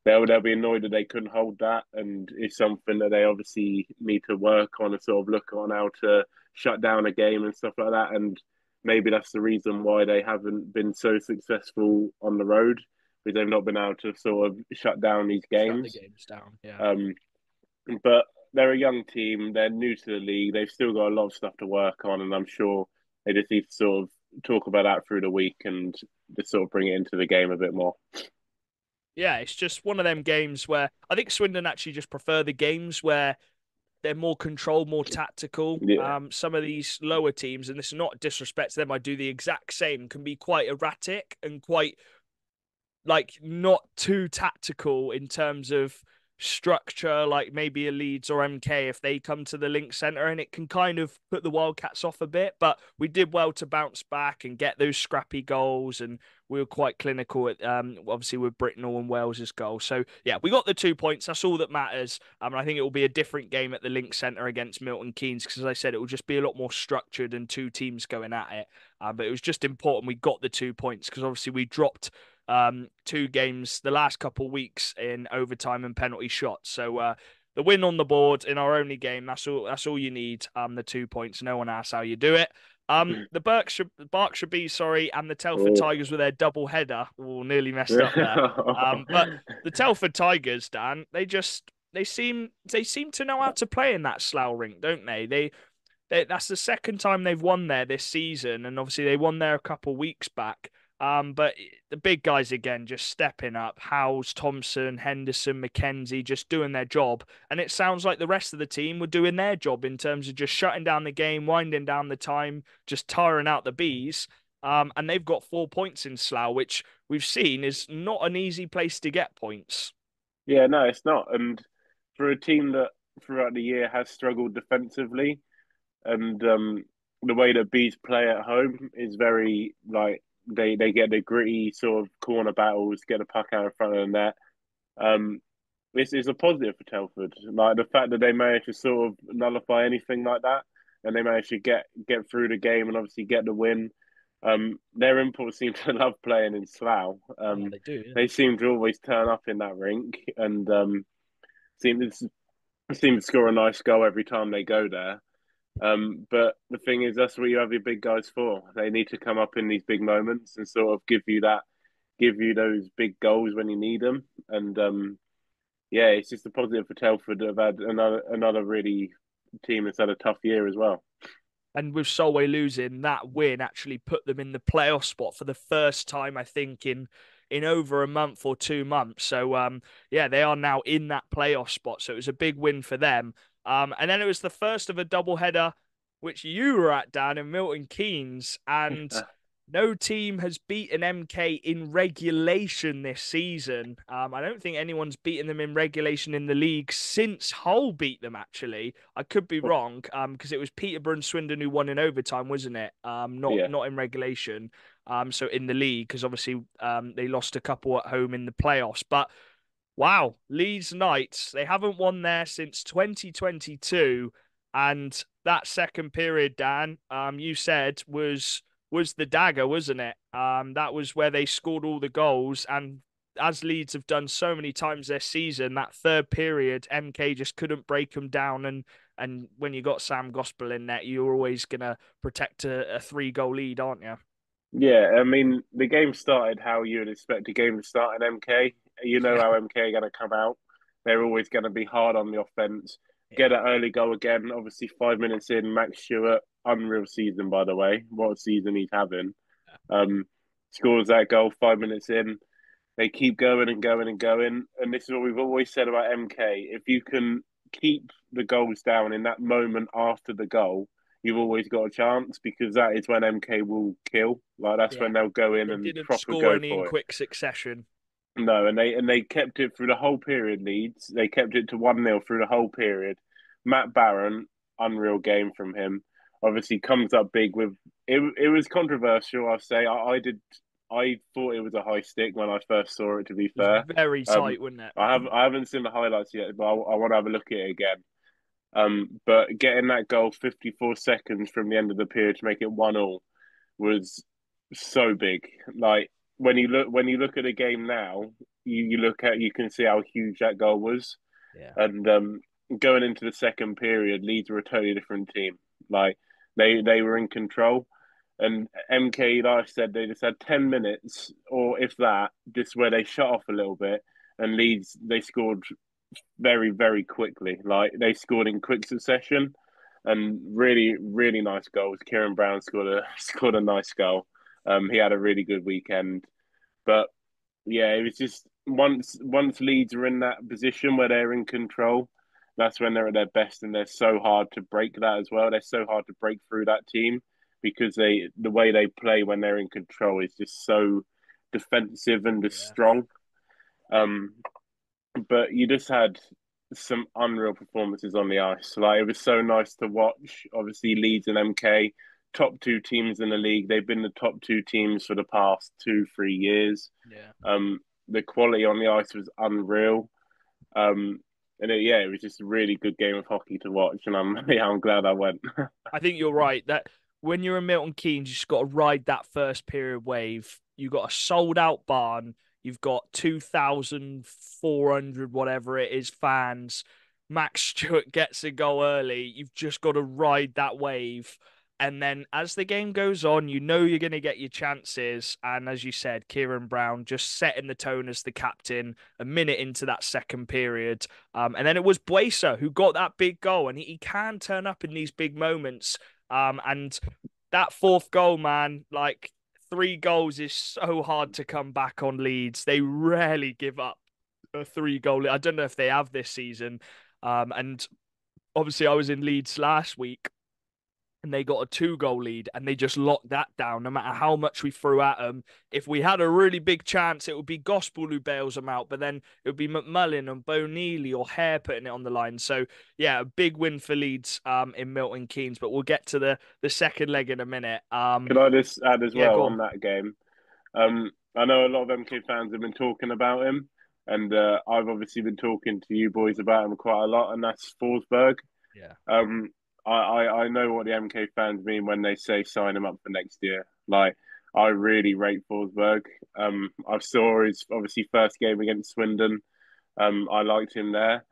Speaker 2: They'll be annoyed that they couldn't hold that, and it's something that they obviously need to work on and sort of look on how to shut down a game and stuff like that. And maybe that's the reason why they haven't been so successful on the road because they've not been able to sort of shut down these
Speaker 1: Shut the
Speaker 2: games.
Speaker 1: games down. Yeah.
Speaker 2: Um, but they're a young team; they're new to the league. They've still got a lot of stuff to work on, and I'm sure they just need to sort of talk about that through the week and just sort of bring it into the game a bit more.
Speaker 1: Yeah, it's just one of them games where I think Swindon actually just prefer the games where they're more controlled, more tactical.
Speaker 2: Yeah.
Speaker 1: Some of these lower teams, and this is not disrespect to them, I do the exact same, can be quite erratic and quite like not too tactical in terms of structure, like maybe a Leeds or MK if they come to the Link Centre, and it can kind of put the Wildcats off a bit. But we did well to bounce back and get those scrappy goals, and we were quite clinical at obviously with Britnell and Wales's goal. So yeah, we got the 2 points. That's all that matters. And I think it will be a different game at the Link Centre against Milton Keynes because, as I said, it will just be a lot more structured and two teams going at it. But it was just important we got the 2 points because obviously we dropped two games the last couple of weeks in overtime and penalty shots. So the win on the board in our only game, that's all. That's all you need. The 2 points. No one asks how you do it. The Berkshire Bees, sorry, and the Telford
Speaker 2: Oh.
Speaker 1: Tigers with their double header. Oh, nearly messed up there. But the Telford Tigers, Dan, they seem to know how to play in that Slough rink, don't they? That's the second time they've won there this season, and obviously they won there a couple weeks back. But the big guys again just stepping up. Howes, Thompson, Henderson, McKenzie just doing their job. And it sounds like the rest of the team were doing their job in terms of just shutting down the game, winding down the time, just tiring out the bees. And they've got 4 points in Slough, which we've seen is not an easy place to get points.
Speaker 2: Yeah, no, it's not. And for a team that throughout the year has struggled defensively, and the way that Bees play at home is very like they get the gritty sort of corner battles, get the puck out in front of the net. Um, this is a positive for Telford. Like the fact that they managed to sort of nullify anything like that, and they managed to get through the game and obviously get the win. Their imports seem to love playing in Slough.
Speaker 1: Oh, they do, yeah.
Speaker 2: They seem to always turn up in that rink and seem seem to score a nice goal every time they go there. But the thing is, that's what you have your big guys for. They need to come up in these big moments and sort of give you those big goals when you need them. And yeah, it's just a positive for Telford that have had another really team that's had a tough year as well.
Speaker 1: And with Solway losing, that win actually put them in the playoff spot for the first time, I think, in over a month or 2 months. So yeah, they are now in that playoff spot. So it was a big win for them. And then it was the first of a double header, which you were at, Dan, in Milton Keynes, and no team has beaten MK in regulation this season. I don't think anyone's beaten them in regulation in the league since Hull beat them, actually. I could be wrong, because it was Peterborough and Swindon who won in overtime, wasn't it? Not
Speaker 2: Yeah,
Speaker 1: not in regulation. So in the league, because obviously they lost a couple at home in the playoffs. But wow, Leeds Knights, they haven't won there since 2022. And that second period, Dan, you said was the dagger, wasn't it? That was where they scored all the goals. And as Leeds have done so many times this season, that third period, MK just couldn't break them down. And when you got Sam Gospel in net, you're always gonna protect a 3 goal lead, aren't you?
Speaker 2: yeah. I mean, the game started how you would expect a game to start in MK. You know
Speaker 1: Yeah,
Speaker 2: how MK are going to come out. They're always going to be hard on the offense. Get
Speaker 1: yeah.
Speaker 2: an early goal again. Obviously, 5 minutes in, Max Stewart, unreal season by the way. What a season he's having. Um, Scores that goal 5 minutes in. They keep going and going and going. And this is what we've always said about MK. If you can keep the goals down in that moment after the goal, you've always got a chance because that is when MK will kill. Like that's
Speaker 1: Yeah.
Speaker 2: when they'll go in
Speaker 1: They
Speaker 2: and
Speaker 1: didn't
Speaker 2: proper
Speaker 1: score
Speaker 2: go
Speaker 1: any in
Speaker 2: for it.
Speaker 1: quick succession.
Speaker 2: No, and they kept it through the whole period. Leeds they kept it to 1-0 through the whole period. Matt Barron, unreal game from him. Obviously comes up big with it. It was controversial. I'll say I thought it was a high stick when I first saw it. To be
Speaker 1: It was
Speaker 2: fair,
Speaker 1: very tight, wasn't it?
Speaker 2: I haven't seen the highlights yet, but I want to have a look at it again. But getting that goal 54 seconds from the end of the period to make it 1-1 was so big. Like when you look at the game now, you can see how huge that goal was.
Speaker 1: Yeah.
Speaker 2: And going into the second period, Leeds were a totally different team. Like they were in control. And MK, like I said, they just had 10 minutes, or if that, just where they shut off a little bit, and Leeds they scored very, very quickly. Like they scored in quick succession, and really, really nice goals. Kieran Brown scored a scored a nice goal. He had a really good weekend, but yeah, it was just once Leeds are in that position where they're in control, that's when they're at their best, and they're so hard to break that as well. They're so hard to break through that team because the way they play when they're in control is just so defensive and just
Speaker 1: Yeah.
Speaker 2: strong. Um, but you just had some unreal performances on the ice. Like it was so nice to watch. Obviously, Leeds and MK, top two teams in the league. They've been the top two teams for the past 2 3 years.
Speaker 1: Yeah.
Speaker 2: The quality on the ice was unreal. Yeah, it was just a really good game of hockey to watch, and I'm glad I went.
Speaker 1: I think you're right that when you're in Milton Keynes, you just got to ride that first period wave. You got a sold out barn. You've got 2,400, whatever it is, fans. Max Stewart gets a goal early. You've just got to ride that wave. And then as the game goes on, you know you're going to get your chances. And as you said, Kieran Brown just setting the tone as the captain a minute into that second period. And then it was Buesa who got that big goal. And he can turn up in these big moments. And that fourth goal, man, like 3 goals is so hard to come back on Leeds. They rarely give up a 3 goal. I don't know if they have this season. And obviously, I was in Leeds last week and they got a 2 goal lead and they just locked that down no matter how much we threw at them. If we had a really big chance, it would be Gospel who bails them out, but then it would be McMullen and Bo Neely or Hare putting it on the line. So yeah, a big win for Leeds in Milton Keynes, but we'll get to the second leg in a minute.
Speaker 2: Can I just add as
Speaker 1: Yeah,
Speaker 2: well
Speaker 1: go
Speaker 2: on
Speaker 1: on.
Speaker 2: that game? I know a lot of MK fans have been talking about him. and I've obviously been talking to you boys about him quite a lot, and that's Forsberg.
Speaker 1: Yeah.
Speaker 2: Um, I know what the MK fans mean when they say sign him up for next year. Like, I really rate Forsberg. I saw his obviously first game against Swindon. I liked him there,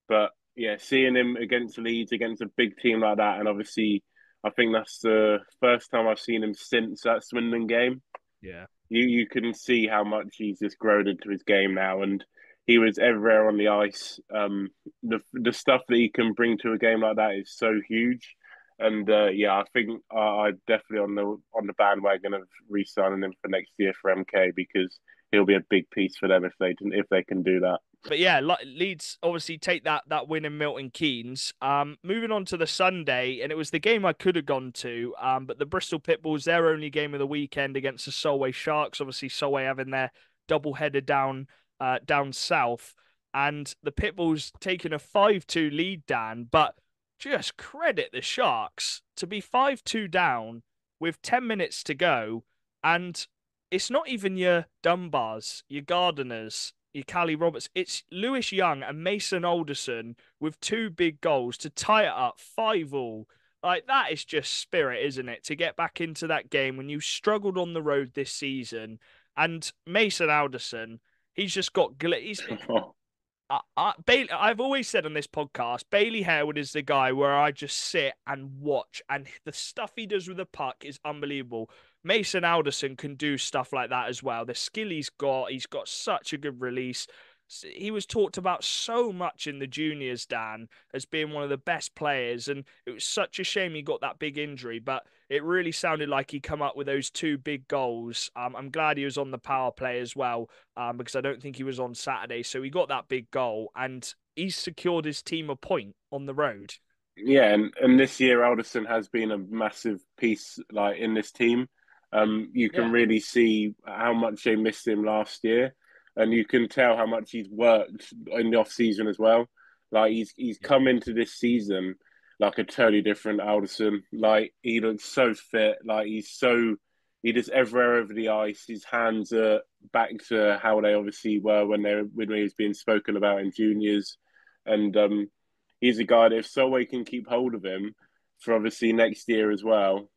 Speaker 2: but yeah, seeing him against Leeds, against a big team like that, and obviously, I think that's the first time I've seen him since that Swindon game.
Speaker 1: Yeah.
Speaker 2: You can see how much he's just grown into his game now, and he was everywhere on the ice. The stuff that he can bring to a game like that is so huge, and yeah, I think I definitely on the bandwagon of re-signing him for next year for MK because he'll be a big piece for them if they can do that.
Speaker 1: But yeah, Leeds obviously take that win in Milton Keynes. Moving on to the Sunday, and it was the game I could have gone to. But the Bristol Pitbulls, their only game of the weekend against the Solway Sharks. Obviously, Solway having their double header down south, and the Pitbulls taking a 5-2 lead down. But just credit the Sharks to be 5-2 down with 10 minutes to go, and it's not even your Dunbars, your Gardeners, your Callie Roberts. It's Lewis Young and Mason Alderson with two big goals to tie it up 5-all. Like, that is just spirit, isn't it? To get back into that game when you struggled on the road this season. And Mason Alderson, he's just got he's I've always said on this podcast, Bailey Harewood is the guy where I just sit and watch, and the stuff he does with the puck is unbelievable. Mason Alderson can do stuff like that as well. The skill he's got such a good release. He was talked about so much in the juniors, Dan, as being one of the best players, and it was such a shame he got that big injury, but it really sounded like he come up with those two big goals. I'm glad he was on the power play as well, because I don't think he was on Saturday, so he got that big goal, and he's secured his team a point on the road.
Speaker 2: Yeah, and this year Alderson has been a massive piece like in this team. You can
Speaker 1: Yeah.
Speaker 2: really see how much they missed him last year, and you can tell how much he's worked in the off season as well. Like he's
Speaker 1: Yeah.
Speaker 2: come into this season like a totally different Alderson. Like he looks so fit. Like he does everywhere over the ice. His hands are back to how they obviously were when he was being spoken about in juniors, and he's a guy that if Solway can keep hold of him for obviously next year as well,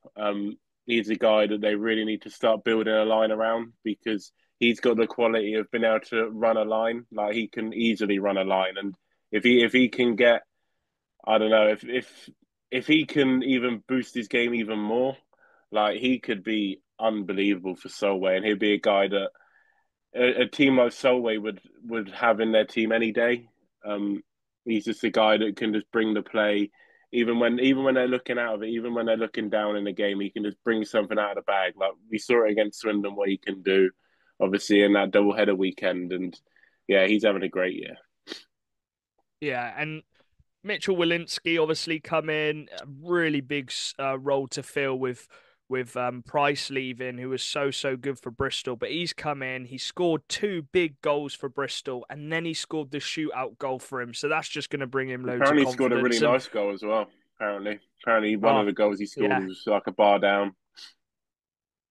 Speaker 2: he's a guy that they really need to start building a line around because he's got the quality of being able to run a line. Like he can easily run a line, and if he can get, I don't know, if he can even boost his game even more, like he could be unbelievable for Solway, and he'd be a guy that a team like Solway would have in their team any day. Um, he's just a guy that can just bring the play, even when they're looking out of it, even when they're looking down in the game, he can just bring something out of the bag. Like we saw it against Swindon, what he can do, obviously in that double header weekend, and yeah, he's having a great year.
Speaker 1: Yeah, and Mitchell Walensky obviously come in, a really big role to fill with Price leaving, who was so good for Bristol. But he's come in, he scored two big goals for Bristol, and then he scored the shootout goal for him. So that's just going to bring him loads of
Speaker 2: Apparently, he scored a really
Speaker 1: confidence. And
Speaker 2: nice goal as well. Apparently, one of
Speaker 1: oh
Speaker 2: the goals he scored
Speaker 1: yeah,
Speaker 2: was like a bar down.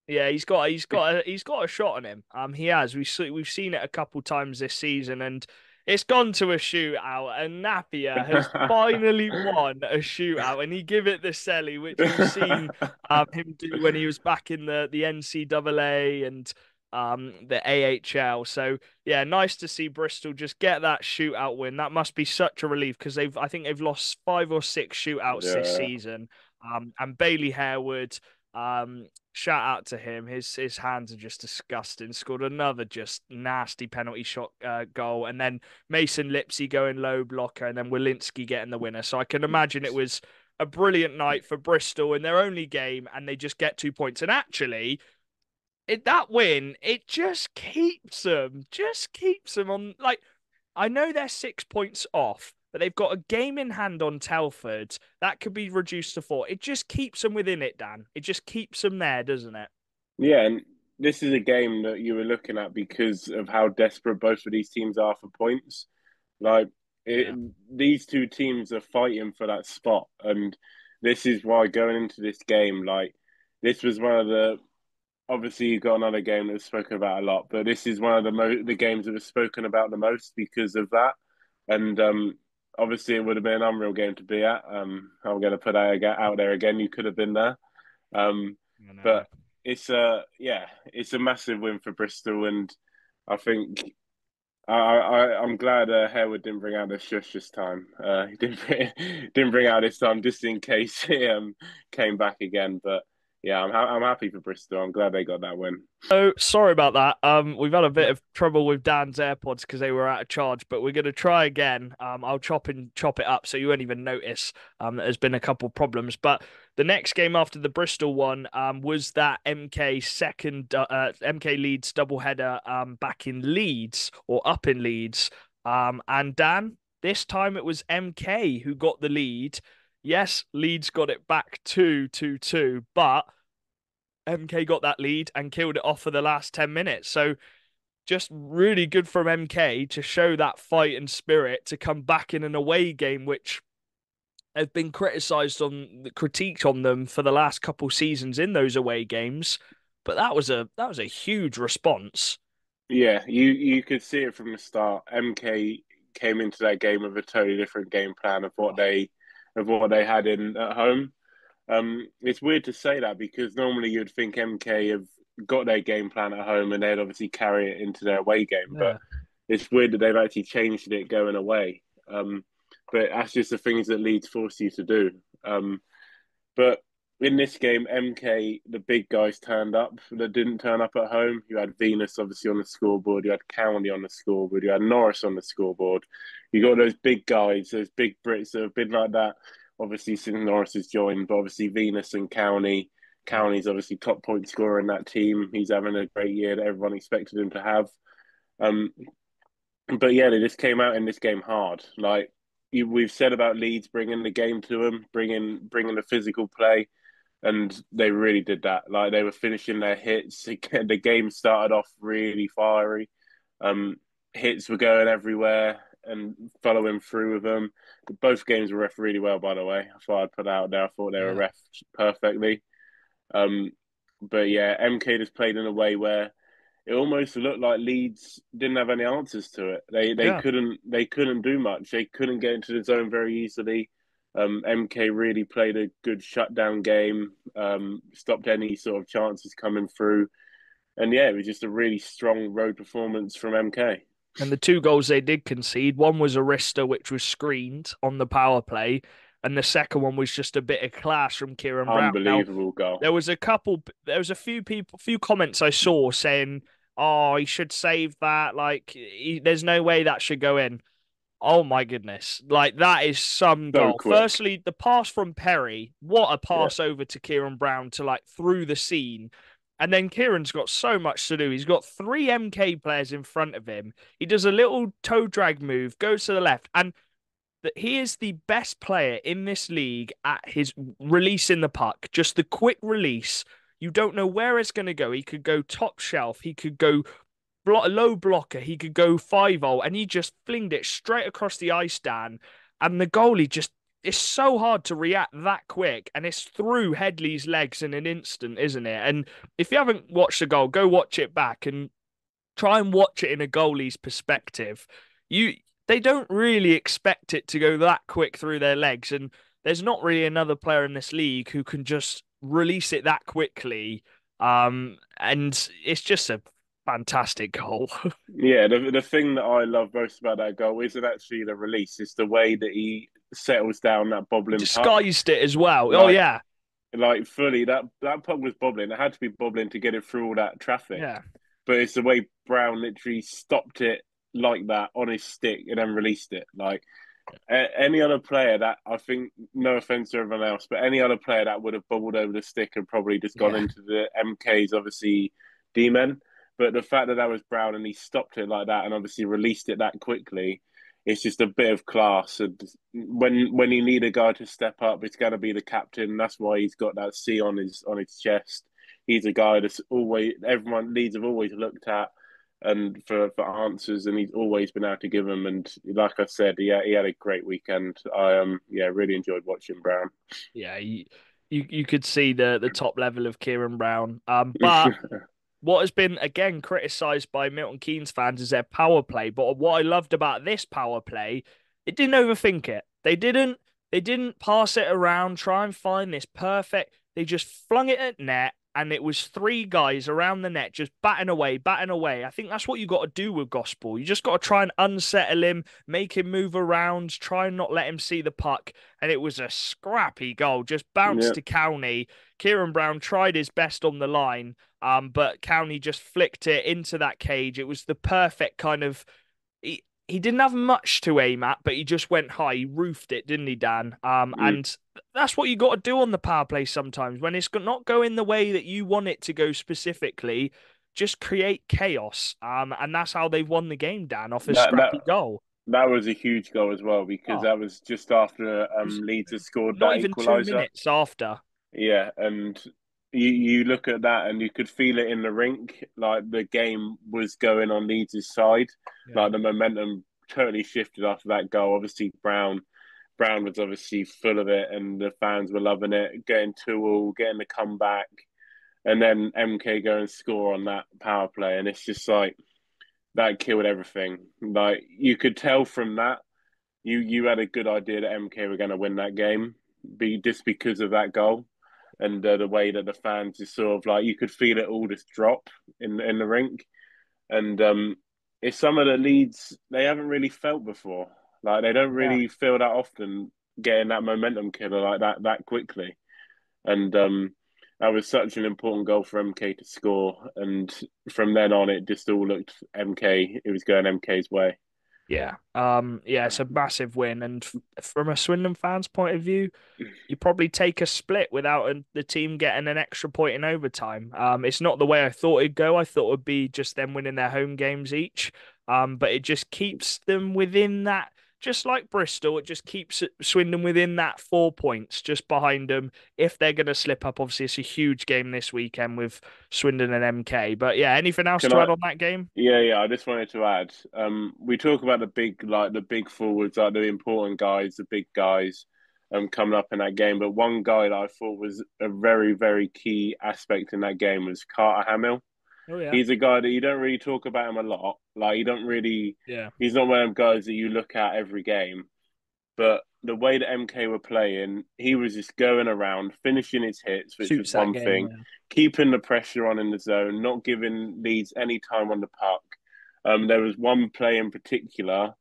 Speaker 1: yeah, he's got a shot on him. He has. We've seen it a couple times this season, and it's gone to a shootout. And Napier has finally won a shootout, and he give it the Selly, which we've seen him do when he was back in the NCAA and the AHL. So yeah, nice to see Bristol just get that shootout win. That must be such a relief because I think they've lost 5 or 6 shootouts this
Speaker 2: Yeah.
Speaker 1: season. And Bailey Harewood. Shout out to him. His hands are just disgusting. Scored another just nasty penalty shot goal, and then Mason Lipsey going low blocker, and then Walensky getting the winner. So I can imagine it was a brilliant night for Bristol in their only game, and they just get 2 points. And actually, that win, it just keeps them on. Like, I know they're 6 points off, but they've got a game in hand on Telford that could be reduced to 4. It just keeps them within it, Dan. It just keeps them there, doesn't it?
Speaker 2: Yeah, and this is a game that you were looking at because of how desperate both of these teams are for points. Like it,
Speaker 1: Yeah.
Speaker 2: these two teams are fighting for that spot, and this is why going into this game, like this was one of obviously you've got another game that's spoken about a lot, but this is one of the games that was spoken about the most because of that. And obviously it would have been an unreal game to be at. I'm going to put that out there again. You could have been there. Um,
Speaker 1: I know.
Speaker 2: but it's a massive win for Bristol, and I think I'm glad Harewood didn't bring out the shush this time. He didn't bring out this time just in case he came back again. But yeah, I'm happy for Bristol. I'm glad they got that win.
Speaker 1: Oh, sorry about that. We've had a bit of trouble with Dan's AirPods because they were out of charge, but we're gonna try again. I'll chop it up so you won't even notice that there's been a couple problems. But the next game after the Bristol one was that MK Leeds doubleheader back in Leeds or up in Leeds. And Dan, this time it was MK who got the lead. Yes, Leeds got it back to 2-2, but MK got that lead and killed it off for the last 10 minutes. So just really good from MK to show that fight and spirit to come back in an away game, which have been critiqued on them for the last couple seasons in those away games. But that was a huge response.
Speaker 2: Yeah, you could see it from the start. MK came into that game with a totally different game plan of what they had in at home. It's weird to say that because normally you'd think MK have got their game plan at home and they'd obviously carry it into their away game, but
Speaker 1: Yeah.
Speaker 2: it's weird that they've actually changed it going away. But that's just the things that Leeds force you to do. But in this game, MK, the big guys turned up that didn't turn up at home. You had Venus obviously on the scoreboard. You had County on the scoreboard. You had Norris on the scoreboard. You got those big guys, those big Brits that have been like that. Obviously, since Norris has joined, but obviously Venus and County.
Speaker 1: Yeah.
Speaker 2: County's obviously top point scorer in that team. He's having a great year that everyone expected him to have. Um, but yeah, they just came out in this game hard. We've said about Leeds bringing the game to them, bringing the physical play, and they really did that. Like they were finishing their hits. The game started off really fiery. Um, Hits were going everywhere and following through with them. Both games were ref really well, by the way. I thought I'd put that out there. I thought they were
Speaker 1: Yeah.
Speaker 2: ref perfectly. Um, but yeah, MK just played in a way where it almost looked like Leeds didn't have any answers to it.
Speaker 1: Yeah.
Speaker 2: They couldn't do much. They couldn't get into the zone very easily. MK really played a good shutdown game, stopped any sort of chances coming through, and yeah, it was just a really strong road performance from MK.
Speaker 1: And the two goals they did concede, one was Arista, which was screened on the power play, and the second one was just a bit of class from Kieran Brown. Now,
Speaker 2: Unbelievable goal.
Speaker 1: there was a few comments I saw saying, "Oh, he should save that. Like, there's no way that should go in." Oh my goodness. Like that is some
Speaker 2: So
Speaker 1: goal.
Speaker 2: quick.
Speaker 1: Firstly, the pass from Perry. What a
Speaker 2: Yeah,
Speaker 1: pass over to Kieran Brown to like through the scene. And then Kieran's got so much to do. He's got three MK players in front of him. He does a little toe drag move, goes to the left, and that he is the best player in this league at his releasing the puck. Just the quick release. You don't know where it's going to go. He could go top shelf. He could go low blocker. He could go 5-0 and he just flinged it straight across the ice, Dan. And the goalie just, it's so hard to react that quick. And it's through Headley's legs in an instant, isn't it? And if you haven't watched the goal, go watch it back and try and watch it in a goalie's perspective. You They don't really expect it to go that quick through their legs, and there's not really another player in this league who can just release it that quickly. And it's just a fantastic goal.
Speaker 2: yeah. The thing that I love most about that goal isn't actually the release; it's the way that he settles down that bobbling puck.
Speaker 1: Disguised it as well. Oh
Speaker 2: Like
Speaker 1: yeah,
Speaker 2: fully that puck was bobbling. It had to be bobbling to get it through all that traffic.
Speaker 1: yeah,
Speaker 2: But it's the way Brown literally stopped it like that on his stick and then released it. Like any other player that I think, no offense to everyone else, but any other player that would have bubbled over the stick and probably just gone
Speaker 1: yeah.
Speaker 2: into the MK's obviously D men. But the fact that was Brown and he stopped it like that and obviously released it that quickly, it's just a bit of class. And when you need a guy to step up, it's going to be the captain. That's why he's got that C on his chest. He's a guy that's always everyone Leeds have always looked at and for answers, and he's always been able to give them. And like I said, he had a great weekend. I really enjoyed watching Brown.
Speaker 1: Yeah, you could see the top level of Kieran Brown. But what has been again criticised by Milton Keynes fans is their power play. But what I loved about this power play, it didn't overthink it. They didn't pass it around, try and find this perfect. They just flung it at net, and it was three guys around the net just batting away, batting away. I think that's what you got to do with Gospel. You just got to try and unsettle him, make him move around, try and not let him see the puck. And it was a scrappy goal, just bounced
Speaker 2: Yeah,
Speaker 1: to Cowney. Kieran Brown tried his best on the line, but Cowney just flicked it into that cage. It was the perfect kind of. He didn't have much to aim at, but he just went high. He roofed it, didn't he, Dan?
Speaker 2: mm,
Speaker 1: And that's what you got to do on the power play sometimes. When it's not going the way that you want it to go specifically, just create chaos. And that's how they've won the game, Dan, off a
Speaker 2: that that
Speaker 1: scrappy goal.
Speaker 2: that was a huge goal as well because
Speaker 1: Oh,
Speaker 2: that was just after
Speaker 1: it was
Speaker 2: Leeds had scored
Speaker 1: not
Speaker 2: that
Speaker 1: even two
Speaker 2: equaliser.
Speaker 1: minutes after.
Speaker 2: Yeah, and you look at that and you could feel it in the rink, like the game was going on Leeds' side,
Speaker 1: Yeah.
Speaker 2: like the momentum totally shifted after that goal. Obviously, Brown was obviously full of it, and the fans were loving it, getting 2-2, getting the comeback, and then MK go and score on that power play, and it's just like that killed everything. Like you could tell from that, you had a good idea that MK were going to win that game, be just because of that goal and the way that the fans just sort of like you could feel it all just drop in the rink, and it's some of the leads they haven't really felt before. Like they don't
Speaker 1: Yeah.
Speaker 2: really feel that often getting that momentum killer like that quickly, and that was such an important goal for MK to score. And from then on, it just all looked MK. It was going MK's way.
Speaker 1: Yeah. Yeah, it's a massive win. And from a Swindon fans' point of view, you probably take a split without the team getting an extra point in overtime. It's not the way I thought it'd go. I thought it would be just them winning their home games each. But it just keeps them within that, just like Bristol, it just keeps Swindon within that 4 points, just behind them. If they're going to slip up, obviously it's a huge game this weekend with Swindon and MK. But yeah, anything else
Speaker 2: Can
Speaker 1: to
Speaker 2: I?
Speaker 1: add on that game?
Speaker 2: Yeah. I just wanted to add. We talk about the big forwards, like the important guys, the big guys, coming up in that game. But one guy that I thought was a very, very key aspect in that game was Carter Hamill.
Speaker 1: Oh yeah,
Speaker 2: He's a guy that you don't really talk about him a lot. Like you don't really.
Speaker 1: yeah,
Speaker 2: He's not one of them guys that you look at every game. But the way that MK were playing, he was just going around, finishing his hits, which was
Speaker 1: suits that
Speaker 2: one
Speaker 1: game.
Speaker 2: thing,
Speaker 1: Yeah.
Speaker 2: keeping the pressure on in the zone, not giving Leeds any time on the puck. There was one play in particular.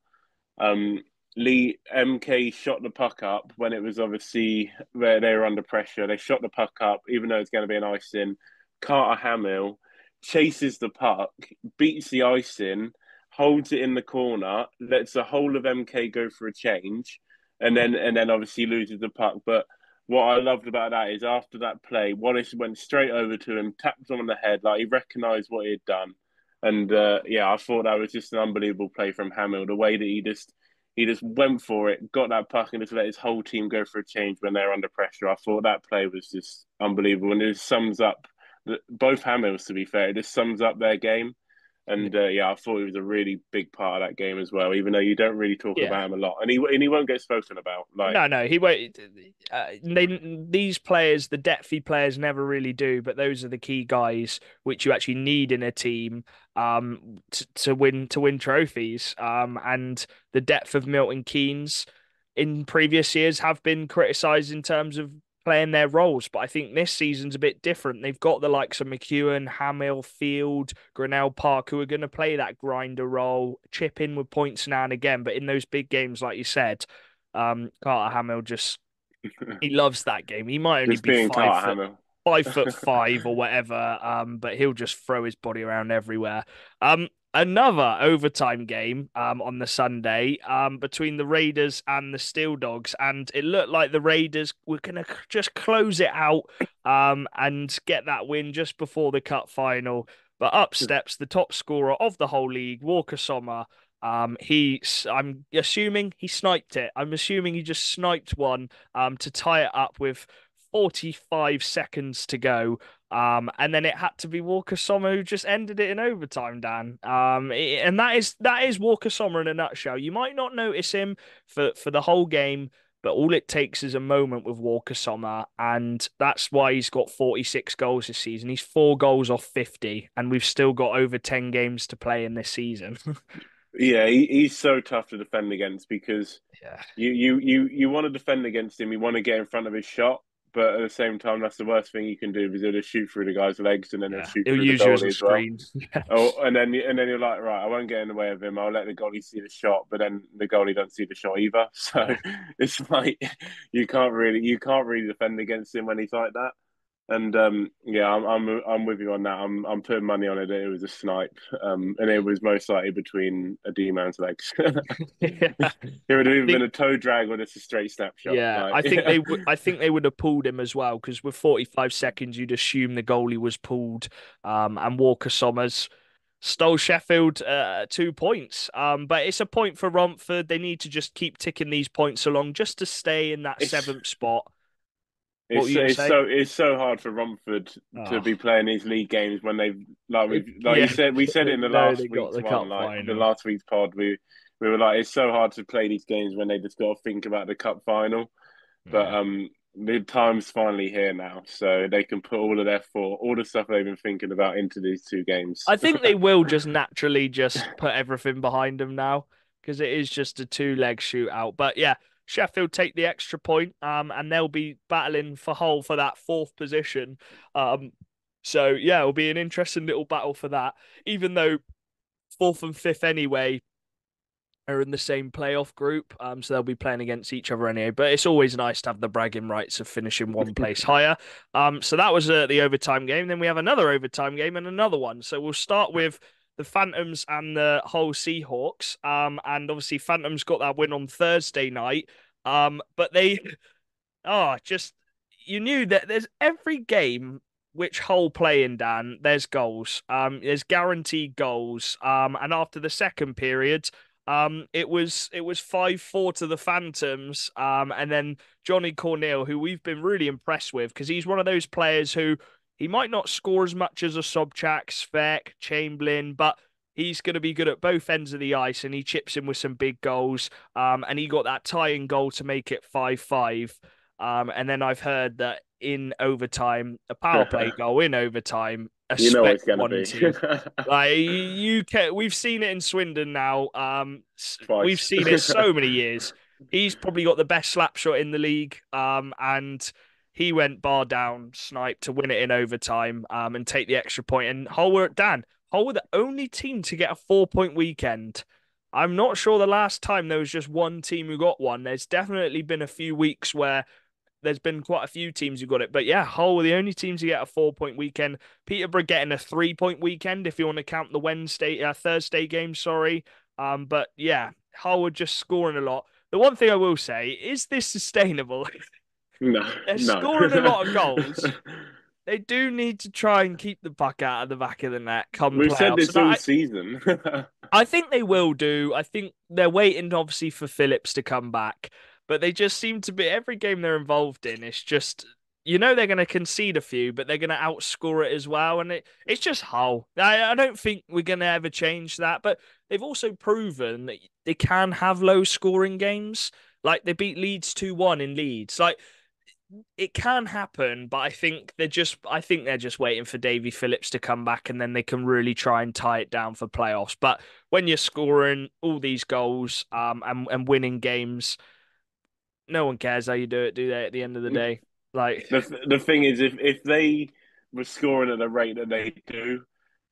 Speaker 2: Um, Lee MK shot the puck up when it was obviously where they were under pressure. They shot the puck up, even though it's going to be an icing. Carter Hamill chases the puck, beats the icing, holds it in the corner, lets the whole of MK go for a change, and then obviously loses the puck. But what I loved about that is after that play, Wallace went straight over to him, tapped him on the head, like he recognised what he had done. And yeah, I thought that was just an unbelievable play from Hamill. The way that he just went for it, got that puck, and just let his whole team go for a change when they're under pressure. I thought that play was just unbelievable, and it sums up both Hamills. To be fair, it just sums up their game. And yeah, I thought he was a really big part of that game as well. Even though you don't really talk
Speaker 1: Yeah.
Speaker 2: about him a lot, and he won't get spoken about. Like,
Speaker 1: No, he won't. These players, the depthy players, never really do. But those are the key guys which you actually need in a team, to win trophies. And the depth of Milton Keynes in previous years have been criticised in terms of playing their roles. But I think this season's a bit different. They've got the likes of McEwen, Hamill, Field, Grinnell Park, who are going to play that grinder role, chip in with points now and again. But in those big games, like you said. Carter Hamill just he loves that game. He might only
Speaker 2: just
Speaker 1: be
Speaker 2: being
Speaker 1: five
Speaker 2: Carter
Speaker 1: foot
Speaker 2: Hamill.
Speaker 1: 5'5" or whatever. But he'll just throw his body around everywhere. Another overtime game on the Sunday between the Raiders and the Steel Dogs, and it looked like the Raiders were gonna just close it out and get that win just before the cup final. But up steps the top scorer of the whole league, Walker Sommer. I'm assuming he sniped it. I'm assuming he just sniped one to tie it up with 45 seconds to go. And then it had to be Walker Sommer who just ended it in overtime, Dan. And that is Walker Sommer in a nutshell. You might not notice him for the whole game, but all it takes is a moment with Walker Sommer, and that's why he's got 46 goals this season. He's 4 goals off 50, and we've still got over 10 games to play in this season.
Speaker 2: Yeah, he's so tough to defend against because
Speaker 1: Yeah.
Speaker 2: you want to defend against him. You want to get in front of his shot, but at the same time, that's the worst thing you can do because he'll just shoot through the guy's legs and then he'll
Speaker 1: Yeah,
Speaker 2: shoot
Speaker 1: he'll
Speaker 2: through the
Speaker 1: use you as
Speaker 2: goalie
Speaker 1: a
Speaker 2: as well.
Speaker 1: screen. Yeah.
Speaker 2: Oh, and then you're like, right, I won't get in the way of him. I'll let the goalie see the shot, but then the goalie don't see the shot either. So
Speaker 1: Yeah.
Speaker 2: it's like you can't really defend against him when he's like that. And yeah, I'm with you on that. I'm putting money on it. It was a snipe, and it was most likely between a D man's legs.
Speaker 1: Yeah.
Speaker 2: It would have
Speaker 1: I
Speaker 2: either been
Speaker 1: think
Speaker 2: a toe drag or just a straight snapshot.
Speaker 1: Yeah,
Speaker 2: Like,
Speaker 1: I think they would. I think they would have pulled him as well because with 45 seconds, you'd assume the goalie was pulled. And Walker Somers stole Sheffield 2 points. But it's a point for Romford. They need to just keep ticking these points along just to stay in that
Speaker 2: it's
Speaker 1: seventh spot. What were
Speaker 2: it's
Speaker 1: you gonna
Speaker 2: it's
Speaker 1: say?
Speaker 2: so it's so hard for Romford to
Speaker 1: Oh,
Speaker 2: be playing these league games when they've like
Speaker 1: yeah,
Speaker 2: you said we said it
Speaker 1: they
Speaker 2: in the
Speaker 1: know
Speaker 2: last
Speaker 1: they got
Speaker 2: week's
Speaker 1: the
Speaker 2: one,
Speaker 1: cup
Speaker 2: like the
Speaker 1: final.
Speaker 2: last week's pod, we were like, it's so hard to play these games when they just got to think about the cup final. But
Speaker 1: Yeah.
Speaker 2: the time's finally here now, so they can put all the stuff they've been thinking about into these two games.
Speaker 1: I think they will just naturally just put everything behind them now because it is just a two-leg shootout. But yeah, Sheffield take the extra point, and they'll be battling for Hull for that fourth position. So yeah, it'll be an interesting little battle for that. Even though fourth and fifth anyway are in the same playoff group, so they'll be playing against each other anyway. But it's always nice to have the bragging rights of finishing one place higher. So that was the overtime game. Then we have another overtime game and another one. So we'll start with the Phantoms and the Hull Seahawks. And obviously Phantoms got that win on Thursday night. But they, just you knew that there's every game which Hull play in, Dan, there's goals. There's guaranteed goals. And after the second period, it was 5-4 to the Phantoms. And then Johnny Cornell, who we've been really impressed with, because he's one of those players who he might not score as much as a Sobchak, Svek, Chamberlain, but he's going to be good at both ends of the ice, and he chips in with some big goals. And he got that tying goal to make it 5-5. And then I've heard that in overtime, a power play goal in overtime, a
Speaker 2: You know what
Speaker 1: spec
Speaker 2: it's gonna
Speaker 1: one
Speaker 2: be.
Speaker 1: team. Like you can, we've seen it in Swindon now. We've
Speaker 2: Twice.
Speaker 1: seen it so many years. He's probably got the best slap shot in the league. And he went bar down, snipe to win it in overtime. And take the extra point. And Hull were the only team to get a 4 point weekend. I'm not sure the last time there was just one team who got one. There's definitely been a few weeks where there's been quite a few teams who got it. But yeah, Hull were the only teams to get a 4 point weekend. Peterborough getting a 3 point weekend if you want to count the Thursday game, sorry. But yeah, Hull were just scoring a lot. The one thing I will say, is this sustainable?
Speaker 2: No,
Speaker 1: They're
Speaker 2: no.
Speaker 1: scoring a lot of goals. They do need to try and keep the puck out of the back of the net come
Speaker 2: We've said
Speaker 1: playoffs.
Speaker 2: this
Speaker 1: And
Speaker 2: all
Speaker 1: I,
Speaker 2: season.
Speaker 1: I think they will do. I think they're waiting, obviously, for Phillips to come back. But they just seem to be every game they're involved in. It's just they're going to concede a few, but they're going to outscore it as well. And it's just Hull. I don't think we're going to ever change that. But they've also proven that they can have low scoring games. Like they beat Leeds 2-1 in Leeds. Like it can happen, but I think they're just waiting for Davy Phillips to come back and then they can really try and tie it down for playoffs. But when you're scoring all these goals and winning games, no one cares how you do it, do they, at the end of the day? Like
Speaker 2: The thing is, if they were scoring at the rate that they do,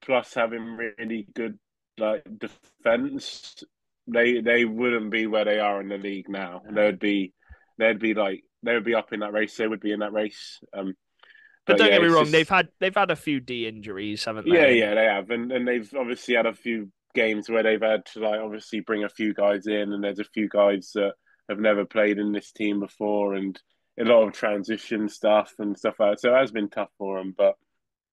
Speaker 2: plus having really good like defense, they wouldn't be where they are in the league now. They would be up in that race. They would be in that race.
Speaker 1: but
Speaker 2: But
Speaker 1: don't
Speaker 2: yeah,
Speaker 1: get me
Speaker 2: it's
Speaker 1: wrong, they've
Speaker 2: just
Speaker 1: had they've had a few D injuries, haven't
Speaker 2: yeah,
Speaker 1: they? And
Speaker 2: yeah, they have, and they've obviously had a few games where they've had to like obviously bring a few guys in, and there's a few guys that have never played in this team before, and a lot of transition stuff and stuff like that. So it has been tough for them, but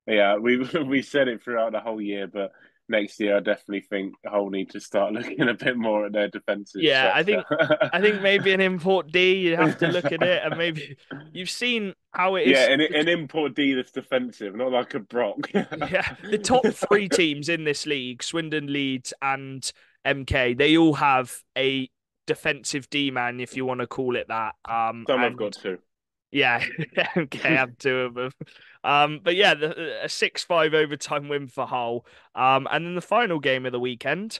Speaker 2: yeah, we said it throughout the whole year, but next year I definitely think Hull need to start looking a bit more at their defensive
Speaker 1: yeah, I think
Speaker 2: sector.
Speaker 1: I think maybe an import D, you have to look at it, and maybe you've seen how it
Speaker 2: Yeah,
Speaker 1: is.
Speaker 2: an import D that's defensive, not like a Brock.
Speaker 1: Yeah, the top three teams in this league, Swindon, Leeds, and MK, they all have a defensive D man, if you want to call it that.
Speaker 2: Some have got
Speaker 1: And
Speaker 2: two.
Speaker 1: yeah, MK have two of them. But yeah, a 6-5 overtime win for Hull. And then the final game of the weekend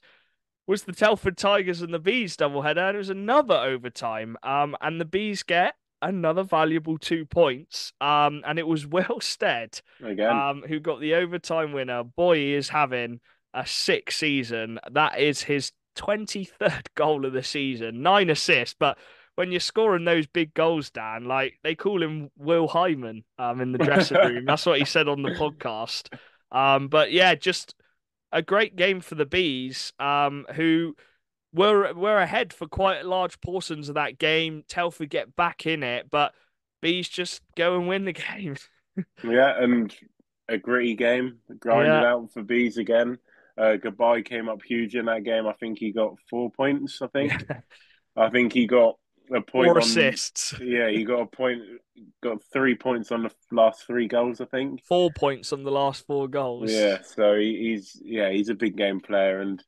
Speaker 1: was the Telford Tigers and the Bees doubleheader. It was another overtime. And the Bees get another valuable 2 points. And it was Will Stead,
Speaker 2: Again.
Speaker 1: who got the overtime winner. Boy, he is having a sick season. That is his 23rd goal of the season, 9 assists. But when you're scoring those big goals, Dan, like they call him Will Hyman in the dressing room. That's what he said on the podcast. But yeah, just a great game for the Bees, who were ahead for quite large portions of that game. Telford get back in it, but Bees just go and win the game.
Speaker 2: Yeah, and a gritty game, grinded
Speaker 1: Yeah.
Speaker 2: out for Bees again. Goodbye came up huge in that game. I think he got 4 points.
Speaker 1: Yeah.
Speaker 2: I think he got a point
Speaker 1: Four
Speaker 2: on.
Speaker 1: assists.
Speaker 2: Yeah, he got a point. Got 3 points on the last three goals. I think.
Speaker 1: 4 points on the last four goals.
Speaker 2: Yeah, so he's a big game player, and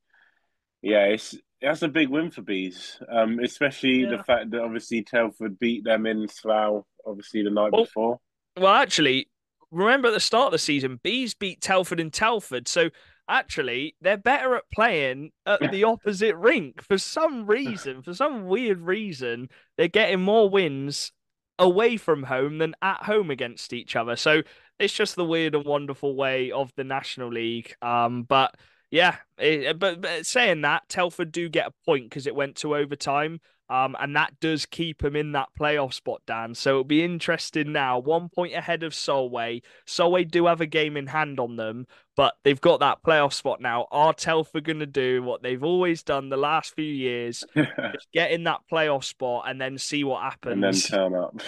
Speaker 2: yeah, that's a big win for Bees. Especially the
Speaker 1: Yeah.
Speaker 2: fact that obviously Telford beat them in Slough, obviously the night
Speaker 1: Well,
Speaker 2: before.
Speaker 1: well, actually, remember at the start of the season, Bees beat Telford in Telford. So actually, they're better at playing at the opposite rink for some reason. For some weird reason, they're getting more wins away from home than at home against each other. So it's just the weird and wonderful way of the National League. But yeah, but saying that, Telford do get a point because it went to overtime. And that does keep him in that playoff spot, Dan. So it'll be interesting now. 1 point ahead of Solway. Solway do have a game in hand on them, but they've got that playoff spot now. Are Telford going to do what they've always done the last few years? Just get in that playoff spot and then see what
Speaker 2: And then
Speaker 1: happens.
Speaker 2: turn up.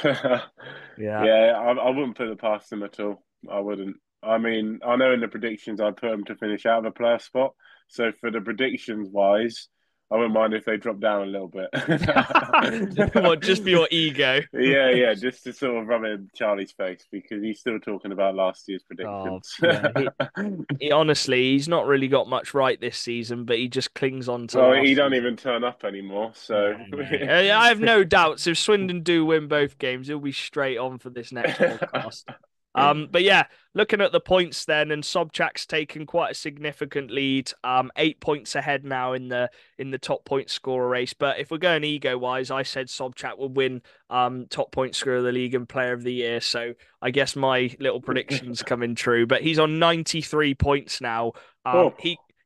Speaker 1: Yeah.
Speaker 2: Yeah, I wouldn't put it past them at all. I wouldn't. I mean, I know in the predictions I put them to finish out of a playoff spot. So for the predictions wise, I wouldn't mind if they drop down a little bit.
Speaker 1: What, just for your ego?
Speaker 2: Yeah, just to sort of rub it in Charlie's face because he's still talking about last year's
Speaker 1: Oh,
Speaker 2: predictions.
Speaker 1: yeah. He honestly, he's not really got much right this season, but he just clings on to
Speaker 2: Well, he
Speaker 1: last
Speaker 2: don't
Speaker 1: season.
Speaker 2: even turn up anymore. So
Speaker 1: Yeah, no. I have no doubts if Swindon do win both games, he'll be straight on for this next podcast. But yeah, looking at the points then, and Sobchak's taken quite a significant lead. 8 points ahead now in the top point scorer race. But if we're going ego wise, I said Sobchak would win top point scorer of the league and player of the year. So I guess my little predictions coming true. But he's on 93 points now.
Speaker 2: oh,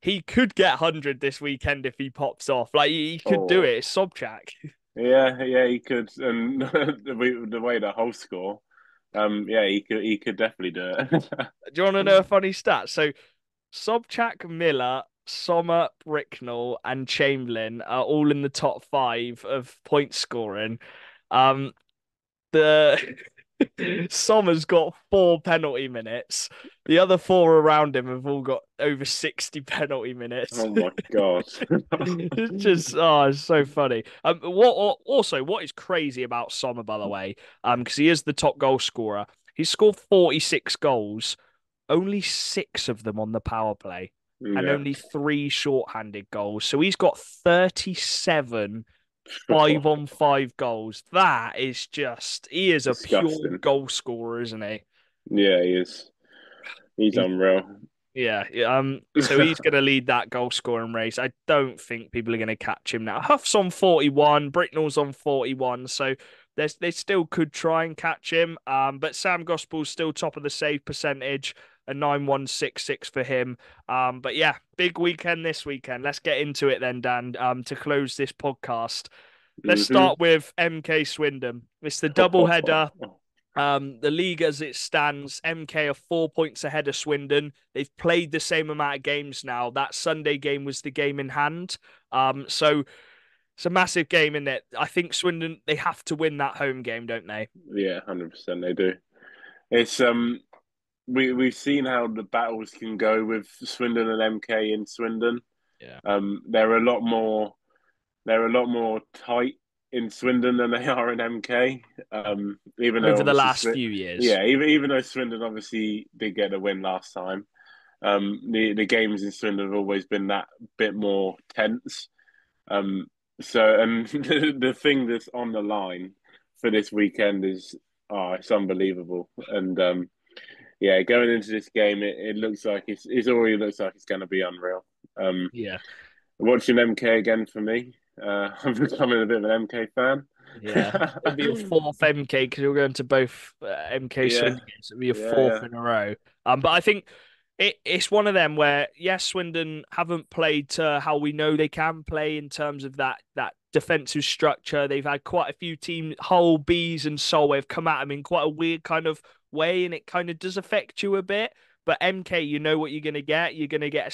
Speaker 1: He could get 100 this weekend if he pops off. Like he could do
Speaker 2: oh,
Speaker 1: it. It's Sobchak.
Speaker 2: yeah, he could, and the way the whole score, yeah, he could definitely do it.
Speaker 1: Do you want to know a funny stat? So Sobchak, Miller, Sommer, Bricknell, and Chamberlain are all in the top five of point scoring. Um, the Sommer's got 4 penalty minutes. The other four around him have all got over 60 penalty minutes.
Speaker 2: Oh my God.
Speaker 1: It's just it's so funny. What is crazy about Sommer, by the way, because he is the top goal scorer. He's scored 46 goals, only six of them on the power play, and
Speaker 2: Yeah.
Speaker 1: only three short-handed goals. So he's got 37 5-on-5 goals. That is just he is a pure
Speaker 2: Disgusting.
Speaker 1: goal scorer, isn't he?
Speaker 2: Yeah, he is. He's
Speaker 1: He,
Speaker 2: unreal.
Speaker 1: yeah. So he's going to lead that goal scoring race. I don't think people are going to catch him now. Huff's on 41, Bricknell's on 41, so they still could try and catch him. But Sam Gospel's still top of the save percentage, a 9166 for him. But yeah, big weekend this weekend. Let's get into it then, Dan. To close this podcast. Let's
Speaker 2: Hmm.
Speaker 1: start with MK Swindon. It's the double header. The league as it stands, MK are 4 points ahead of Swindon. They've played the same amount of games now. That Sunday game was the game in hand. So it's a massive game, isn't it? I think Swindon, they have to win that home game, don't they?
Speaker 2: Yeah, 100% they do. It's we've seen how the battles can go with Swindon and MK in Swindon.
Speaker 1: Yeah.
Speaker 2: They're a lot more tight in Swindon than they are in MK. Even though
Speaker 1: Over the
Speaker 2: obviously
Speaker 1: last few years.
Speaker 2: yeah, even though Swindon obviously did get a win last time, the games in Swindon have always been that bit more tense. Um, So, and the thing that's on the line for this weekend is, it's unbelievable. And yeah, going into this game, it looks like it already looks like it's going to be unreal. Um,
Speaker 1: Yeah.
Speaker 2: Watching MK again for me. I'm becoming a bit of an MK fan.
Speaker 1: Yeah, it'd be your fourth MK because you're going to both MK
Speaker 2: Yeah,
Speaker 1: Swindon games. It'd be your
Speaker 2: yeah,
Speaker 1: fourth
Speaker 2: yeah,
Speaker 1: in a row. But I think it's one of them where yes, Swindon haven't played to how we know they can play in terms of that defensive structure. They've had quite a few teams, Hull, Bees, and Solway have come at them in quite a weird kind of way, and it kind of does affect you a bit. But MK, you know what you're going to get. You're going to get a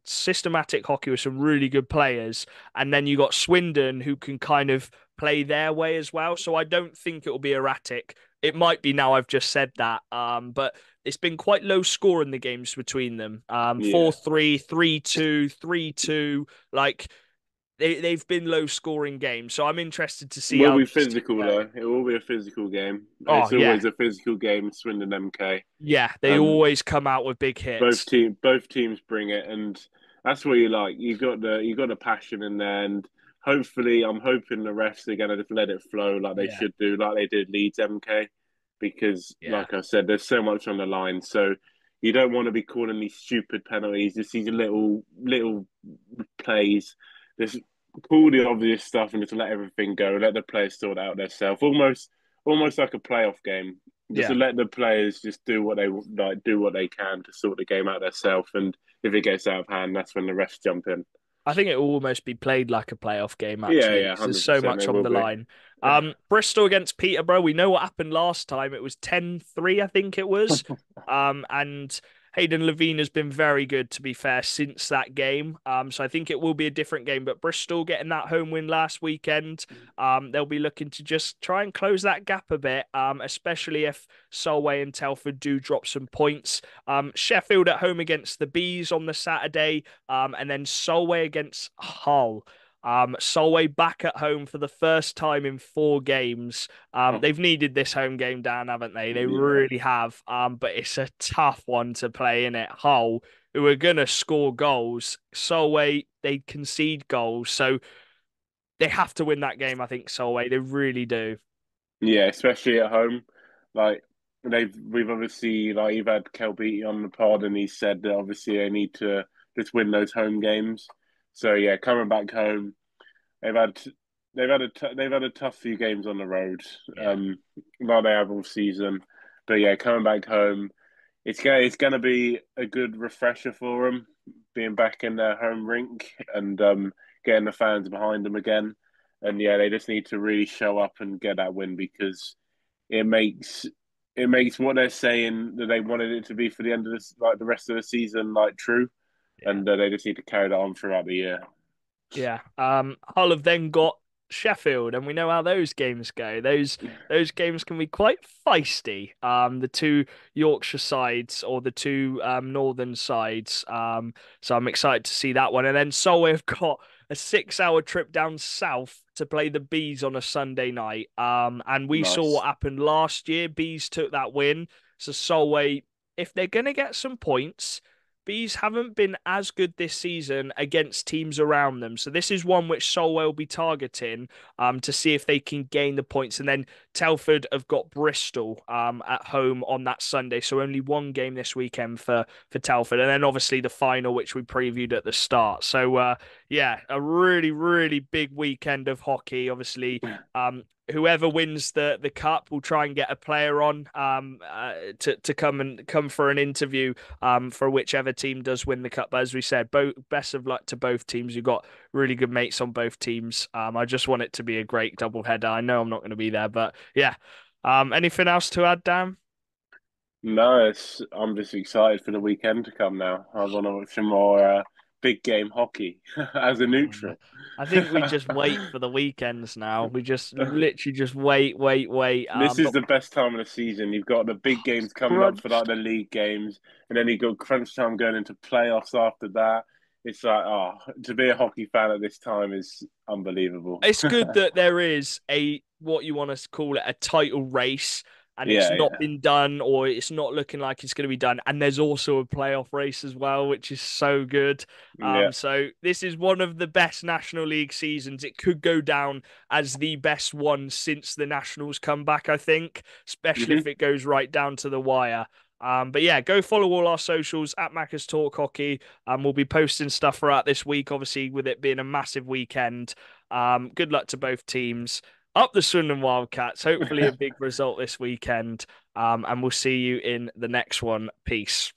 Speaker 1: systematic hockey with some really good players, and then you got Swindon who can kind of play their way as well. So I don't think it will be erratic. It might be now I've just said that. But it's been quite low score in the games between them.
Speaker 2: yeah.
Speaker 1: 4-3, 3-2, 3-2. Like they've been low scoring games. So I'm interested to see
Speaker 2: Will
Speaker 1: how
Speaker 2: be
Speaker 1: these two
Speaker 2: physical
Speaker 1: go.
Speaker 2: though. It will be a physical game.
Speaker 1: Oh
Speaker 2: It's
Speaker 1: yeah.
Speaker 2: always a physical game. Swindon MK.
Speaker 1: Yeah, they
Speaker 2: Um,
Speaker 1: always come out with big hits.
Speaker 2: both teams bring it, and that's what you like. You got the passion in there, and hopefully, I'm hoping the refs are gonna just let it flow like they
Speaker 1: Yeah,
Speaker 2: should do, like they did Leeds MK, because
Speaker 1: yeah,
Speaker 2: like I said, there's so much on the line. So you don't want to be calling these stupid penalties, just these little plays. Just call the obvious stuff and just let everything go. Let the players sort it out themselves. Almost like a playoff game, just to
Speaker 1: yeah.
Speaker 2: let the players just do what they like, do what they can to sort the game out themselves. And if it gets out of hand, that's when the refs jump in.
Speaker 1: I think it will almost be played like a playoff game
Speaker 2: Yeah,
Speaker 1: actually,
Speaker 2: yeah,
Speaker 1: because there's
Speaker 2: hundred
Speaker 1: so
Speaker 2: percent,
Speaker 1: much
Speaker 2: it
Speaker 1: on
Speaker 2: will
Speaker 1: the
Speaker 2: be.
Speaker 1: line. Bristol against Peterborough. We know what happened last time. It was 10-3, I think it was. And Hayden Levine has been very good, to be fair, since that game. So I think it will be a different game. But Bristol getting that home win last weekend, they'll be looking to just try and close that gap a bit, especially if Solway and Telford do drop some points. Sheffield at home against the Bees on the Saturday, and then Solway against Hull. Solway back at home for the first time in 4 games.
Speaker 2: Oh,
Speaker 1: They've needed this home game down, haven't they? They
Speaker 2: yeah,
Speaker 1: really have. But it's a tough one to play in it. Hull, who are gonna score goals. Solway, they concede goals, so they have to win that game. I think Solway, they really do.
Speaker 2: yeah, especially at home. Like we've obviously like you've had Kel Beattie on the pod, and he said that obviously they need to just win those home games. So yeah, coming back home, they've had they've had a tough few games on the road,
Speaker 1: Yeah,
Speaker 2: like they have all season. But yeah, coming back home, it's gonna be a good refresher for them, being back in their home rink and getting the fans behind them again. And yeah, they just need to really show up and get that win because it makes it makes what they're saying that they wanted it to be for the end of this, like the rest of the season, like true.
Speaker 1: yeah.
Speaker 2: And they just need to carry that on throughout the year.
Speaker 1: Yeah. Hull have then got Sheffield, and we know how those games go. Those games can be quite feisty. The two Yorkshire sides or the two northern sides. So I'm excited to see that one. And then Solway have got a 6 hour trip down south to play the Bees on a Sunday night. And we saw
Speaker 2: Nice.
Speaker 1: what happened last year. Bees took that win. So Solway, if they're gonna get some points. Bees haven't been as good this season against teams around them. So this is one which Solway will be targeting to see if they can gain the points. And then Telford have got Bristol at home on that Sunday. So only one game this weekend for Telford. And then obviously the final, which we previewed at the start. So yeah, a really, really big weekend of hockey. Obviously, whoever wins the cup will try and get a player on to come for an interview for whichever team does win the cup. But as we said, both best of luck to both teams. You've got really good mates on both teams. I just want it to be a great double header. I know I'm not going to be there, but yeah. Anything else to add, Dan?
Speaker 2: No, I'm just excited for the weekend to come now. I want to watch some more big game hockey as a
Speaker 1: Yeah.
Speaker 2: neutral.
Speaker 1: I think we just wait for the weekends now. We just literally just wait, wait, wait.
Speaker 2: This is
Speaker 1: But
Speaker 2: the best time of the season. You've got the big games coming up for
Speaker 1: crunch.
Speaker 2: like the league games, and then you got crunch time going into playoffs after that. It's like, to be a hockey fan at this time is unbelievable.
Speaker 1: It's good that there is a what you want to call it a title race and it's
Speaker 2: Yeah,
Speaker 1: not
Speaker 2: yeah.
Speaker 1: been done, or it's not looking like it's going to be done. And there's also a playoff race as well, which is so good.
Speaker 2: Yeah.
Speaker 1: So this is one of the best National League seasons. It could go down as the best one since the Nationals come back, I think, especially
Speaker 2: Hmm.
Speaker 1: if it goes right down to the wire. But yeah, go follow all our socials at Macca's Talk Hockey. We'll be posting stuff throughout this week, obviously, with it being a massive weekend. Good luck to both teams. Up the Swindon Wildcats. Hopefully, a big result this weekend. And we'll see you in the next one. Peace.